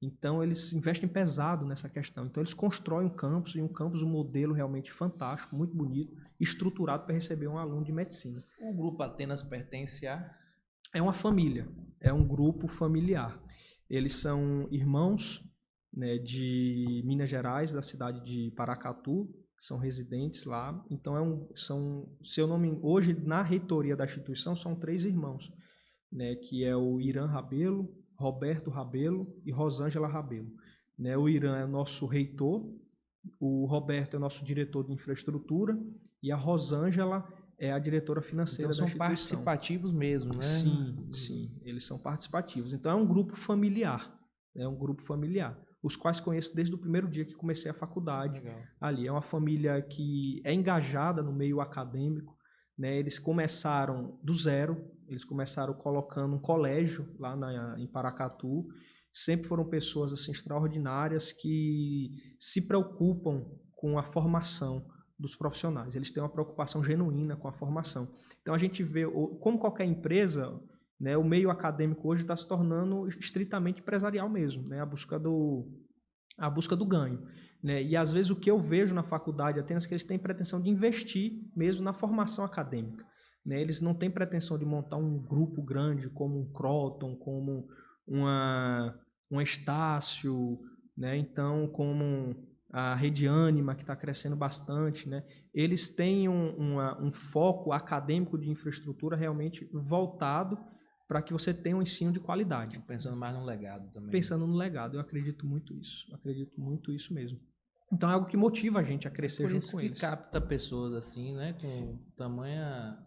Então, eles investem pesado nessa questão. Então, eles constroem um campus, um modelo realmente fantástico, muito bonito, estruturado para receber um aluno de medicina. O Grupo Atenas pertence a? É uma família, é um grupo familiar. Eles são irmãos, né, de Minas Gerais, da cidade de Paracatu, são residentes lá. Então, se eu não me engano, hoje na reitoria da instituição são 3 irmãos, né, que é o Irã Rabelo, Roberto Rabelo e Rosângela Rabelo. Né, o Irã é nosso reitor, o Roberto é nosso diretor de infraestrutura e a Rosângela é a diretora financeira da instituição. Então são participativos mesmo, né? Sim, eles são participativos. Então é um grupo familiar, os quais conheço desde o primeiro dia que comecei a faculdade. Legal. Ali. É uma família que é engajada no meio acadêmico, né? Eles começaram do zero, eles começaram colocando um colégio lá em Paracatu. Sempre foram pessoas assim, extraordinárias que se preocupam com a formação dos profissionais. Eles têm uma preocupação genuína com a formação. Então a gente vê, como qualquer empresa, né, o meio acadêmico hoje está se tornando estritamente empresarial mesmo, né, a busca do ganho. Né? E às vezes o que eu vejo na faculdade Atenas é que eles têm pretensão de investir mesmo na formação acadêmica. Né? Eles não têm pretensão de montar um grupo grande como um Croton, como uma Estácio, né? Então, como a Rede Ânima, que está crescendo bastante. Né? Eles têm um foco acadêmico de infraestrutura realmente voltado para que você tenha um ensino de qualidade. Pensando mais no legado também. Pensando no legado, eu acredito muito isso mesmo. Então é algo que motiva a gente a crescer junto com eles. Por isso que capta pessoas assim, né, com tamanha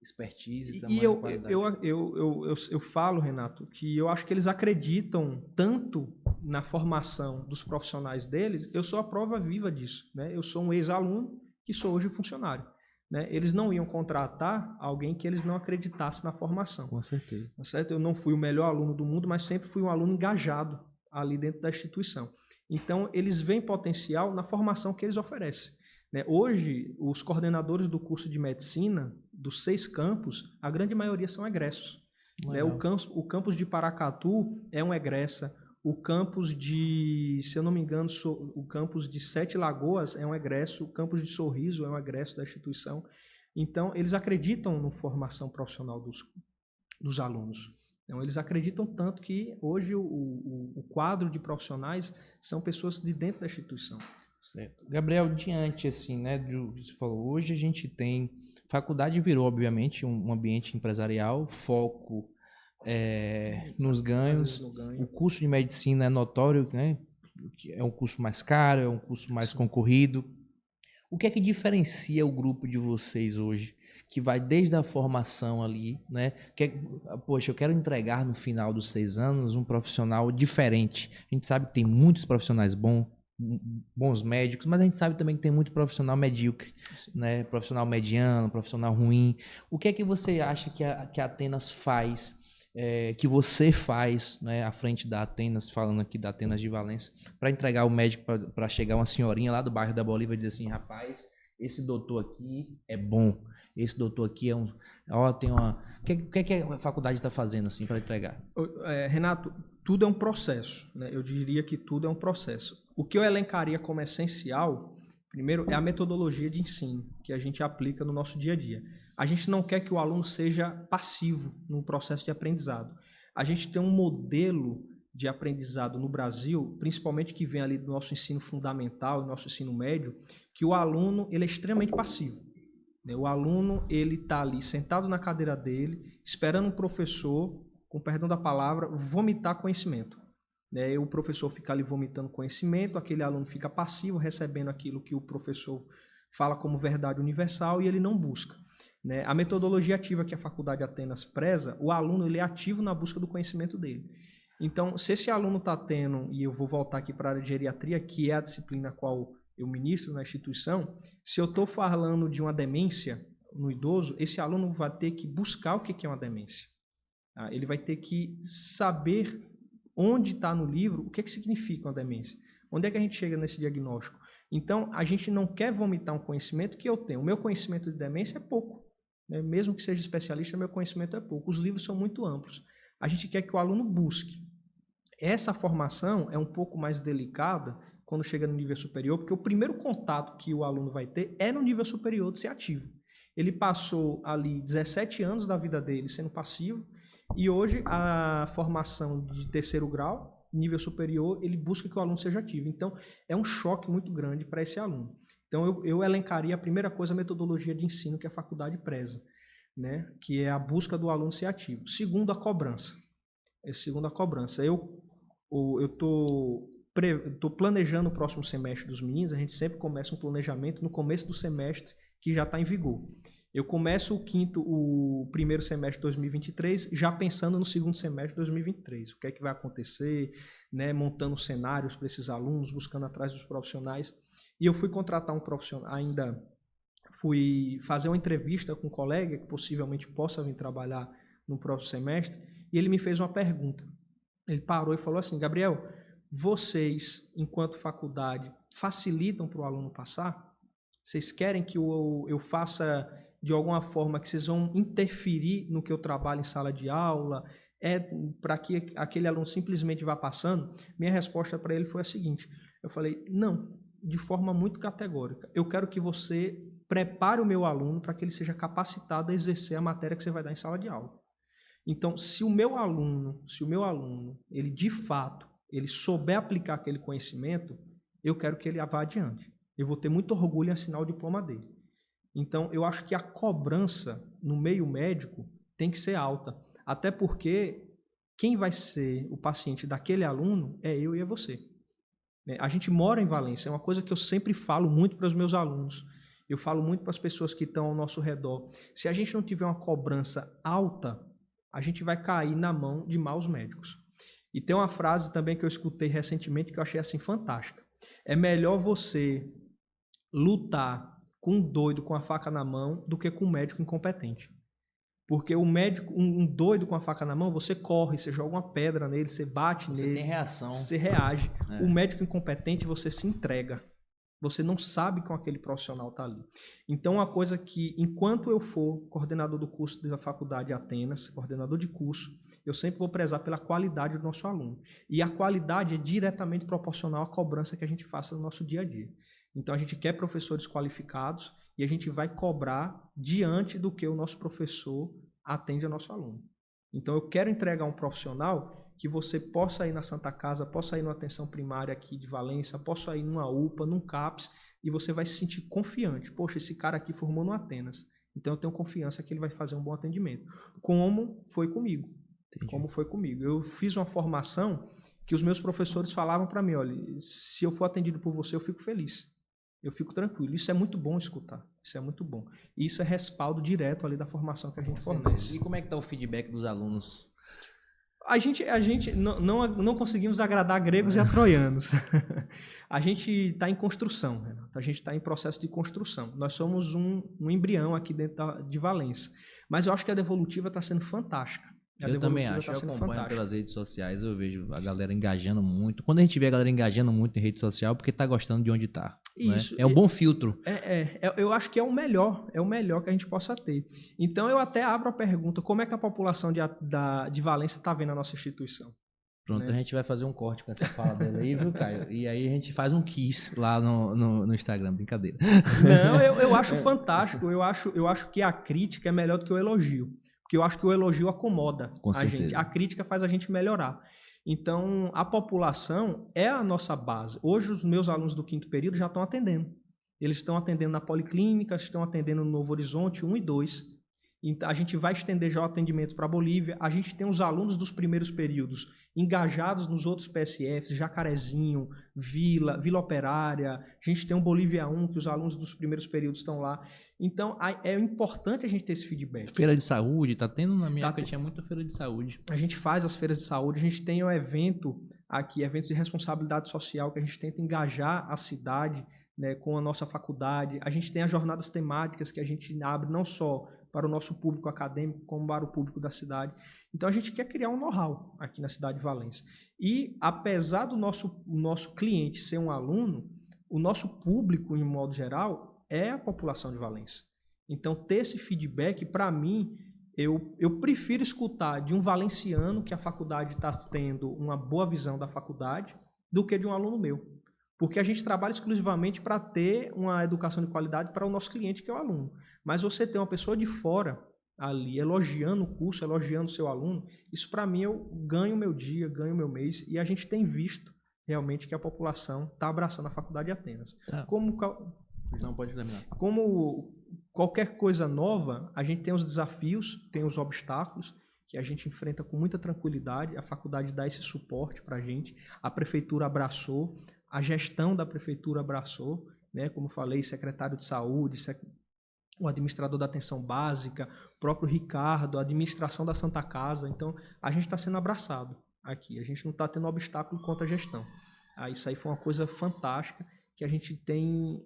expertise, e eu falo, Renato, que eu acho que eles acreditam tanto na formação dos profissionais deles. Eu sou a prova viva disso, né? Eu sou um ex-aluno que sou hoje funcionário. Né? Eles não iam contratar alguém que eles não acreditassem na formação. Com certeza. Tá certo? Eu não fui o melhor aluno do mundo, mas sempre fui um aluno engajado ali dentro da instituição. Então, eles veem potencial na formação que eles oferecem. Né? Hoje, os coordenadores do curso de medicina, dos 6 campos, a grande maioria são egressos. Né? O campus de Paracatu é um egressa. O campus de, se eu não me engano, o campus de 7 Lagoas é um egresso, o campus de Sorriso é um egresso da instituição. Então, eles acreditam na formação profissional dos alunos. Então, eles acreditam tanto que hoje o quadro de profissionais são pessoas de dentro da instituição. Certo. Gabriel, diante assim, né, do que você falou, hoje a gente tem, faculdade virou, obviamente, um ambiente empresarial, foco nos ganhos. O curso de medicina é notório, né? É um curso mais caro, é um curso mais concorrido. O que é que diferencia o grupo de vocês hoje, que vai desde a formação ali, né? Poxa, eu quero entregar no final dos 6 anos um profissional diferente. A gente sabe que tem muitos profissionais bons médicos, mas a gente sabe também que tem muito profissional medíocre, né? Profissional mediano, profissional ruim. O que é que você acha que a Atenas faz, que você faz, né, à frente da Atenas, falando aqui da Atenas de Valença, para entregar o médico para chegar uma senhorinha lá do bairro da Bolívia e dizer assim, rapaz, esse doutor aqui é bom, esse doutor aqui tem uma... O que a faculdade está fazendo assim para entregar? Renato, tudo é um processo, né? Eu diria que tudo é um processo. O que eu elencaria como essencial Primeiro, é a metodologia de ensino que a gente aplica no nosso dia a dia. A gente não quer que o aluno seja passivo no processo de aprendizado. A gente tem um modelo de aprendizado no Brasil, principalmente que vem ali do nosso ensino fundamental e nosso ensino médio, que o aluno ele é extremamente passivo. O aluno ele está ali sentado na cadeira dele, esperando o professor, com perdão da palavra, vomitar conhecimento. O professor fica ali vomitando conhecimento, aquele aluno fica passivo, recebendo aquilo que o professor fala como verdade universal e ele não busca. A metodologia ativa que a Faculdade Atenas preza, o aluno ele é ativo na busca do conhecimento dele. Então, se esse aluno está tendo, e eu vou voltar aqui para a área de geriatria, que é a disciplina a qual eu ministro na instituição, se eu estou falando de uma demência no idoso, esse aluno vai ter que buscar o que é uma demência. Ele vai ter que saber onde está no livro o que significa uma demência. Onde é que a gente chega nesse diagnóstico? Então, a gente não quer vomitar um conhecimento que eu tenho. O meu conhecimento de demência é pouco. Mesmo que seja especialista, meu conhecimento é pouco. Os livros são muito amplos. A gente quer que o aluno busque. Essa formação é um pouco mais delicada quando chega no nível superior, porque o primeiro contato que o aluno vai ter é no nível superior de ser ativo. Ele passou ali 17 anos da vida dele sendo passivo, e hoje a formação de terceiro grau, nível superior, ele busca que o aluno seja ativo. Então, é um choque muito grande para esse aluno. Então, eu elencaria a primeira coisa, a metodologia de ensino que a faculdade preza, que é a busca do aluno ser ativo. Segundo, a cobrança. Eu estou planejando o próximo semestre dos meninos, a gente sempre começa um planejamento no começo do semestre que já está em vigor. Eu começo o primeiro semestre de 2023 já pensando no segundo semestre de 2023. O que é que vai acontecer, montando cenários para esses alunos, buscando atrás dos profissionais. E eu fui contratar um profissional, ainda fui fazer uma entrevista com um colega que possivelmente possa vir trabalhar no próximo semestre, e ele me fez uma pergunta. Ele parou e falou assim: Gabriel, vocês, enquanto faculdade, facilitam para o aluno passar? Vocês querem que eu faça de alguma forma que vocês vão interferir no que eu trabalho em sala de aula? É para que aquele aluno simplesmente vá passando? Minha resposta para ele foi a seguinte: eu falei, não, de forma muito categórica. Eu quero que você prepare o meu aluno para que ele seja capacitado a exercer a matéria que você vai dar em sala de aula. Então, se o meu aluno, ele de fato, ele souber aplicar aquele conhecimento, eu quero que ele vá adiante. Eu vou ter muito orgulho em assinar o diploma dele. Então, eu acho que a cobrança no meio médico tem que ser alta. Até porque quem vai ser o paciente daquele aluno é eu e é você. A gente mora em Valência, é uma coisa que eu sempre falo muito para os meus alunos. Eu falo muito para as pessoas que estão ao nosso redor. Se a gente não tiver uma cobrança alta, a gente vai cair na mão de maus médicos. E tem uma frase também que eu escutei recentemente que eu achei assim fantástica. É melhor você lutar com um doido com a faca na mão do que com um médico incompetente. Porque o médico, um doido com a faca na mão, você corre, você joga uma pedra nele, você bate nele. Você tem reação. Você reage. O médico incompetente, você se entrega. Você não sabe que aquele profissional está ali. Então, uma coisa que, enquanto eu for coordenador do curso da Faculdade Atenas, coordenador de curso, eu sempre vou prezar pela qualidade do nosso aluno. E a qualidade é diretamente proporcional à cobrança que a gente faça no nosso dia a dia. Então, a gente quer professores qualificados e a gente vai cobrar diante do que o nosso professor atende ao nosso aluno. Então, eu quero entregar um profissional que você possa ir na Santa Casa, possa ir numa atenção primária aqui de Valência, possa ir numa UPA, num CAPS, e você vai se sentir confiante. Poxa, esse cara aqui formou no Atenas, então eu tenho confiança que ele vai fazer um bom atendimento. Como foi comigo. Entendi. Como foi comigo. Eu fiz uma formação que os meus professores falavam para mim, olha, se eu for atendido por você, eu fico feliz. Eu fico tranquilo. Isso é muito bom escutar. Isso é muito bom. E isso é respaldo direto ali da formação que a gente fornece. E como é que está o feedback dos alunos? A gente não conseguimos agradar gregos e a troianos. A gente está em construção, Renato. A gente está em processo de construção. Nós somos um embrião aqui dentro de Valência. Mas eu acho que a Devolutiva está sendo fantástica. Eu também acho, eu acompanho pelas redes sociais, eu vejo a galera engajando muito. Quando a gente vê a galera engajando muito em rede social, porque tá gostando de onde tá. Isso. Né? É um bom filtro. Eu acho que é o melhor que a gente possa ter. Então eu até abro a pergunta, como é que a população de Valência está vendo a nossa instituição? Pronto, né? a gente vai fazer um corte com essa fala dele aí, viu, Caio? E aí a gente faz um kiss lá no Instagram, brincadeira. Não, eu acho fantástico. Eu acho que a crítica é melhor do que o elogio. Porque eu acho que o elogio acomoda Com a gente. certeza. A crítica faz a gente melhorar. Então, a população é a nossa base. Hoje, os meus alunos do 5º período já estão atendendo. Eles estão atendendo na Policlínica, estão atendendo no Novo Horizonte 1 e 2. Então, a gente vai estender já o atendimento para a Bolívia. A gente tem os alunos dos primeiros períodos engajados nos outros PSFs, Jacarezinho, Vila Operária. A gente tem o Bolívia 1, que os alunos dos primeiros períodos estão lá. Então, é importante a gente ter esse feedback. Feira de saúde, tá tendo na minha época, tinha muita feira de saúde. A gente faz as feiras de saúde, a gente tem um evento aqui, evento de responsabilidade social, que a gente tenta engajar a cidade, né, com a nossa faculdade. A gente tem as jornadas temáticas que a gente abre não só para o nosso público acadêmico, como para o público da cidade. Então, a gente quer criar um know-how aqui na cidade de Valença. E, apesar do nosso cliente ser um aluno, o nosso público, em modo geral, é a população de Valença. Então, ter esse feedback, para mim, eu prefiro escutar de um valenciano que a faculdade está tendo uma boa visão da faculdade do que de um aluno meu. Porque a gente trabalha exclusivamente para ter uma educação de qualidade para o nosso cliente, que é o aluno. Mas você ter uma pessoa de fora ali elogiando o curso, elogiando o seu aluno, isso para mim eu ganho meu dia, ganho meu mês, e a gente tem visto realmente que a população está abraçando a faculdade de Atenas. Não pode terminar. Como qualquer coisa nova, a gente tem os desafios, tem os obstáculos, que a gente enfrenta com muita tranquilidade. A faculdade dá esse suporte para a gente. A prefeitura abraçou, a gestão da prefeitura abraçou, né? Como falei, secretário de saúde, o administrador da atenção básica, o próprio Ricardo, a administração da Santa Casa. Então, a gente está sendo abraçado aqui. A gente não está tendo obstáculo quanto à gestão. Isso aí foi uma coisa fantástica, que a gente tem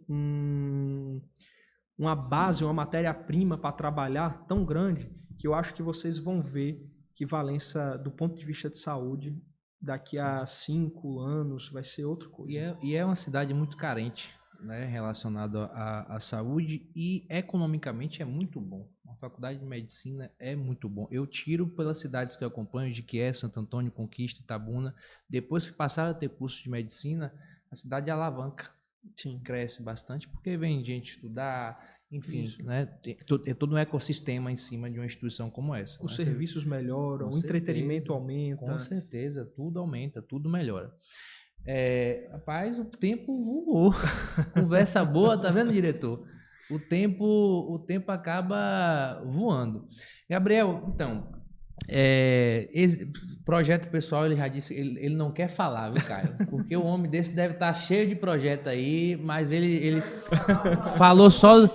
uma base, uma matéria-prima para trabalhar tão grande, que eu acho que vocês vão ver que Valença, do ponto de vista de saúde, daqui a 5 anos vai ser outra coisa. E é uma cidade muito carente, né, relacionado à saúde, e economicamente é muito bom. A faculdade de medicina é muito bom. Eu tiro pelas cidades que eu acompanho, Jequié, Santo Antônio, Conquista, Itabuna. Depois que passaram a ter curso de medicina, a cidade alavanca. Sim, cresce bastante, porque vem gente estudar, enfim, né? É todo um ecossistema em cima de uma instituição como essa. Os serviços melhoram, o entretenimento aumenta. Com certeza, tudo aumenta, tudo melhora. Rapaz, o tempo voou. Conversa boa, tá vendo, diretor? O tempo acaba voando. Gabriel, então, esse projeto pessoal, ele já disse, ele não quer falar, viu, Caio? Porque o homem desse deve estar cheio de projeto aí, mas ele falou só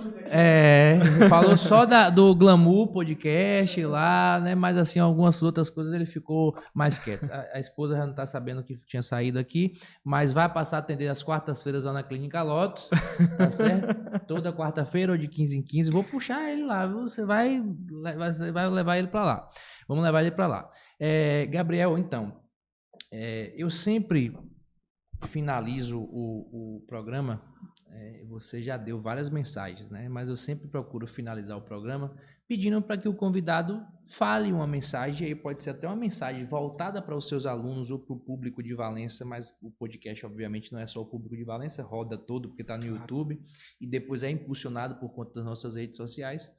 do Glamour Podcast lá, né? Mas assim, algumas outras coisas ele ficou mais quieto. A esposa já não está sabendo que tinha saído aqui, mas vai passar a atender às quartas-feiras lá na Clínica Lotus, tá certo? Toda quarta-feira ou de 15 em 15. Vou puxar ele lá, viu? Você vai levar ele para lá. Vamos levar ele para lá. Gabriel, então, eu sempre finalizo o programa, você já deu várias mensagens, né? Mas eu sempre procuro finalizar o programa pedindo para que o convidado fale uma mensagem, aí pode ser até uma mensagem voltada para os seus alunos ou para o público de Valença, mas o podcast, obviamente, não é só o público de Valença, roda todo, porque está no YouTube, e depois é impulsionado por conta das nossas redes sociais.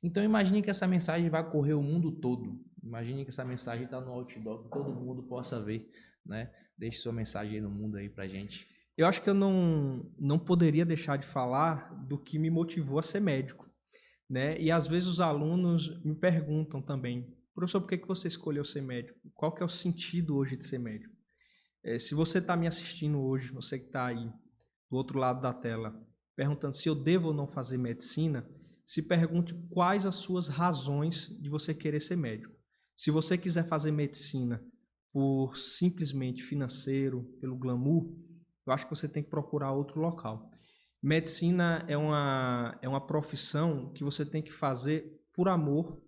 Então, imagine que essa mensagem vai correr o mundo todo. Imagine que essa mensagem está no outdoor, que todo mundo possa ver, né? Deixe sua mensagem aí no mundo aí pra gente. Eu acho que eu não poderia deixar de falar do que me motivou a ser médico, né? E às vezes os alunos me perguntam também, professor, por que você escolheu ser médico? Qual que é o sentido hoje de ser médico? Se você está me assistindo hoje, você que está aí do outro lado da tela, perguntando se eu devo ou não fazer medicina, se pergunte quais as suas razões de você querer ser médico. Se você quiser fazer medicina por simplesmente financeiro, pelo glamour, eu acho que você tem que procurar outro local. Medicina é uma profissão que você tem que fazer por amor,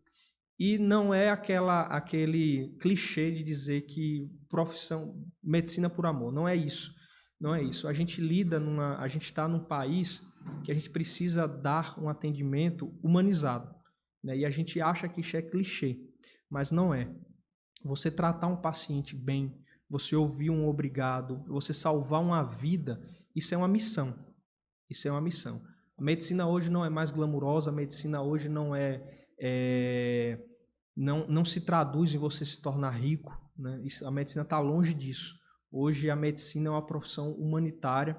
e não é aquele clichê de dizer que medicina por amor. Não é isso. Não é isso. A gente está num país que a gente precisa dar um atendimento humanizado, né? E a gente acha que isso é clichê, mas não é. Você tratar um paciente bem, você ouvir um obrigado, você salvar uma vida, isso é uma missão. Isso é uma missão. A medicina hoje não é mais glamurosa, a medicina hoje não não se traduz em você se tornar rico, né? A medicina está longe disso. Hoje a medicina é uma profissão humanitária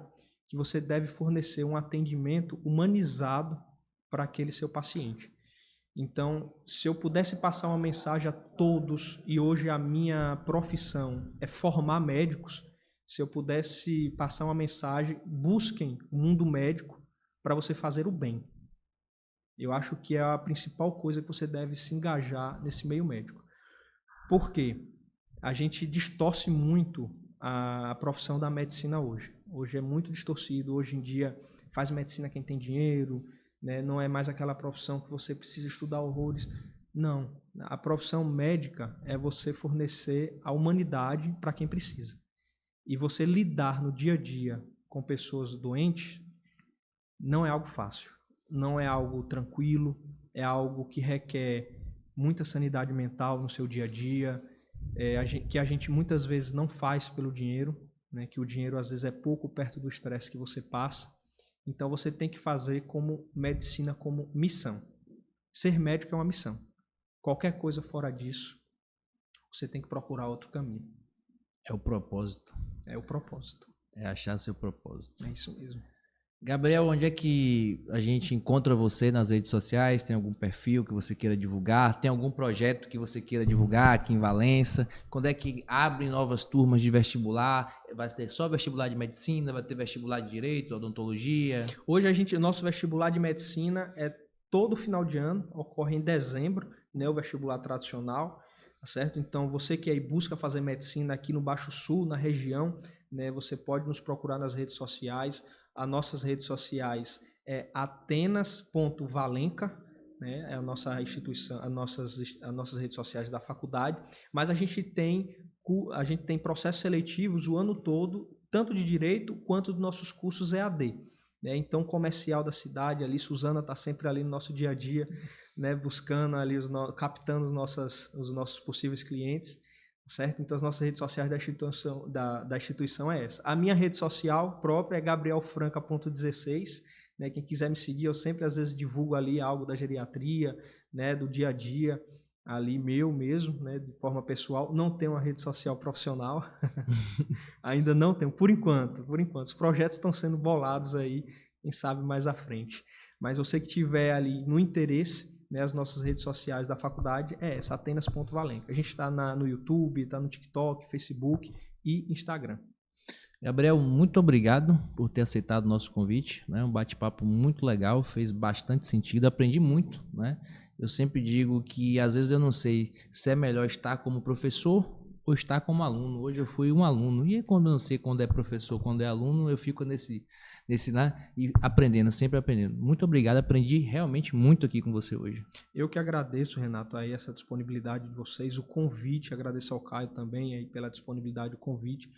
que você deve fornecer um atendimento humanizado para aquele seu paciente. Então, se eu pudesse passar uma mensagem a todos, e hoje a minha profissão é formar médicos, se eu pudesse passar uma mensagem, busquem o mundo médico para você fazer o bem. Eu acho que é a principal coisa que você deve se engajar nesse meio médico. Por quê? A gente distorce muito a profissão da medicina hoje. Hoje é muito distorcido. Hoje em dia faz medicina quem tem dinheiro, né? Não é mais aquela profissão que você precisa estudar horrores. Não. A profissão médica é você fornecer a humanidade para quem precisa. E você lidar no dia a dia com pessoas doentes não é algo fácil. Não é algo tranquilo. É algo que requer muita sanidade mental no seu dia a dia, que a gente muitas vezes não faz pelo dinheiro, né? Que o dinheiro às vezes é pouco perto do estresse que você passa. Então você tem que fazer como medicina como missão. Ser médico é uma missão. Qualquer coisa fora disso, você tem que procurar outro caminho. É o propósito. É o propósito. É achar seu propósito. É isso mesmo. Gabriel, onde é que a gente encontra você nas redes sociais? Tem algum perfil que você queira divulgar? Tem algum projeto que você queira divulgar aqui em Valença? Quando é que abrem novas turmas de vestibular? Vai ter só vestibular de medicina? Vai ter vestibular de direito, odontologia? Hoje o nosso vestibular de medicina é todo final de ano, ocorre em dezembro, né, o vestibular tradicional, tá certo? Então você que aí busca fazer medicina aqui no Baixo Sul, na região, né, você pode nos procurar nas redes sociais. As nossas redes sociais é atenas.valenca, né, é a nossa instituição, as nossas redes sociais da faculdade, mas a gente tem processos seletivos o ano todo, tanto de direito quanto dos nossos cursos EAD. Né? Então, comercial da cidade, ali, Suzana está sempre ali no nosso dia a dia, né, buscando ali, captando os nossos possíveis clientes. Certo? Então, as nossas redes sociais da instituição é essa. A minha rede social própria é gabrielfranca.16. Né? Quem quiser me seguir, eu sempre, às vezes, divulgo ali algo da geriatria, né? Do dia a dia, ali meu mesmo, né? De forma pessoal. Não tenho uma rede social profissional. Ainda não tenho, por enquanto. Os projetos estão sendo bolados aí, quem sabe mais à frente. Mas você que tiver ali no interesse, né, as nossas redes sociais da faculdade é essa, atenas.valenca. A gente está no YouTube, está no TikTok, Facebook e Instagram. Gabriel, muito obrigado por ter aceitado o nosso convite, né? Um bate-papo muito legal, fez bastante sentido, aprendi muito, né? Eu sempre digo que às vezes eu não sei se é melhor estar como professor ou estar como aluno. Hoje eu fui um aluno, e quando eu não sei quando é professor, quando é aluno, eu fico nesse né? E aprendendo, sempre aprendendo. Muito obrigado, aprendi realmente muito aqui com você hoje. Eu que agradeço, Renato, aí essa disponibilidade de vocês, o convite, agradeço ao Caio também aí pela disponibilidade do convite.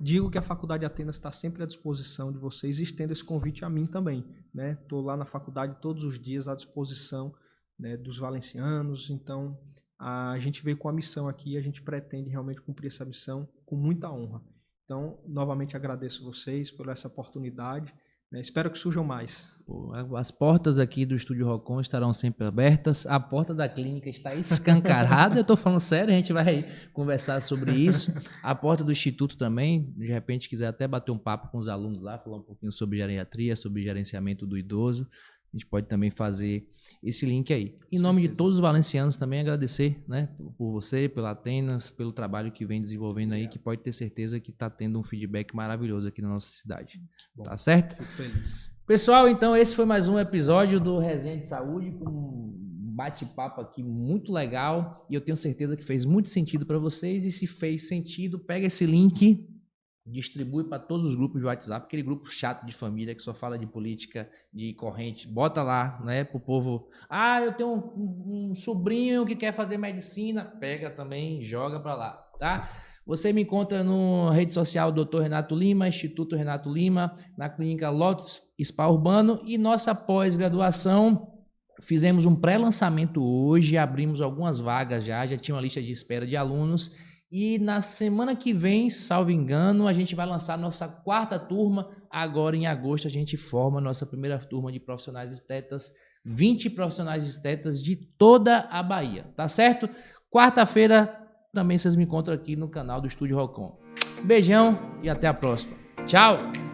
Digo que a Faculdade Atenas está sempre à disposição de vocês e estendo esse convite a mim também. Estou lá na faculdade todos os dias à disposição, né, dos valencianos, então a gente veio com a missão aqui e a gente pretende realmente cumprir essa missão com muita honra. Então, novamente agradeço vocês por essa oportunidade, né? Espero que surjam mais. As portas aqui do Estúdio Rocon estarão sempre abertas, a porta da clínica está escancarada, eu estou falando sério, a gente vai conversar sobre isso. A porta do Instituto também, de repente quiser até bater um papo com os alunos lá, falar um pouquinho sobre geriatria, sobre gerenciamento do idoso, a gente pode também fazer esse link aí. Em nome de todos os valencianos também agradecer, né, por você, pela Atenas, pelo trabalho que vem desenvolvendo aí, que pode ter certeza que está tendo um feedback maravilhoso aqui na nossa cidade. Bom, tá certo? Fico feliz. Pessoal, então esse foi mais um episódio do Resenha de Saúde, com um bate-papo aqui muito legal, e eu tenho certeza que fez muito sentido para vocês, e se fez sentido, pega esse link, distribui para todos os grupos de WhatsApp, aquele grupo chato de família que só fala de política, de corrente, bota lá, né, pro povo. Eu tenho um sobrinho que quer fazer medicina, pega também, joga para lá, tá? Você me encontra na rede social Dr. Renato Lima, Instituto Renato Lima, na clínica Lotus Spa Urbano, e nossa pós-graduação, fizemos um pré-lançamento hoje, abrimos algumas vagas já tinha uma lista de espera de alunos, E na semana que vem, salvo engano, a gente vai lançar a nossa 4ª turma. Agora, em agosto, a gente forma a nossa primeira turma de profissionais estetas. 20 profissionais estetas de toda a Bahia, tá certo? Quarta-feira, também vocês me encontram aqui no canal do Estúdio Rocon. Beijão e até a próxima. Tchau!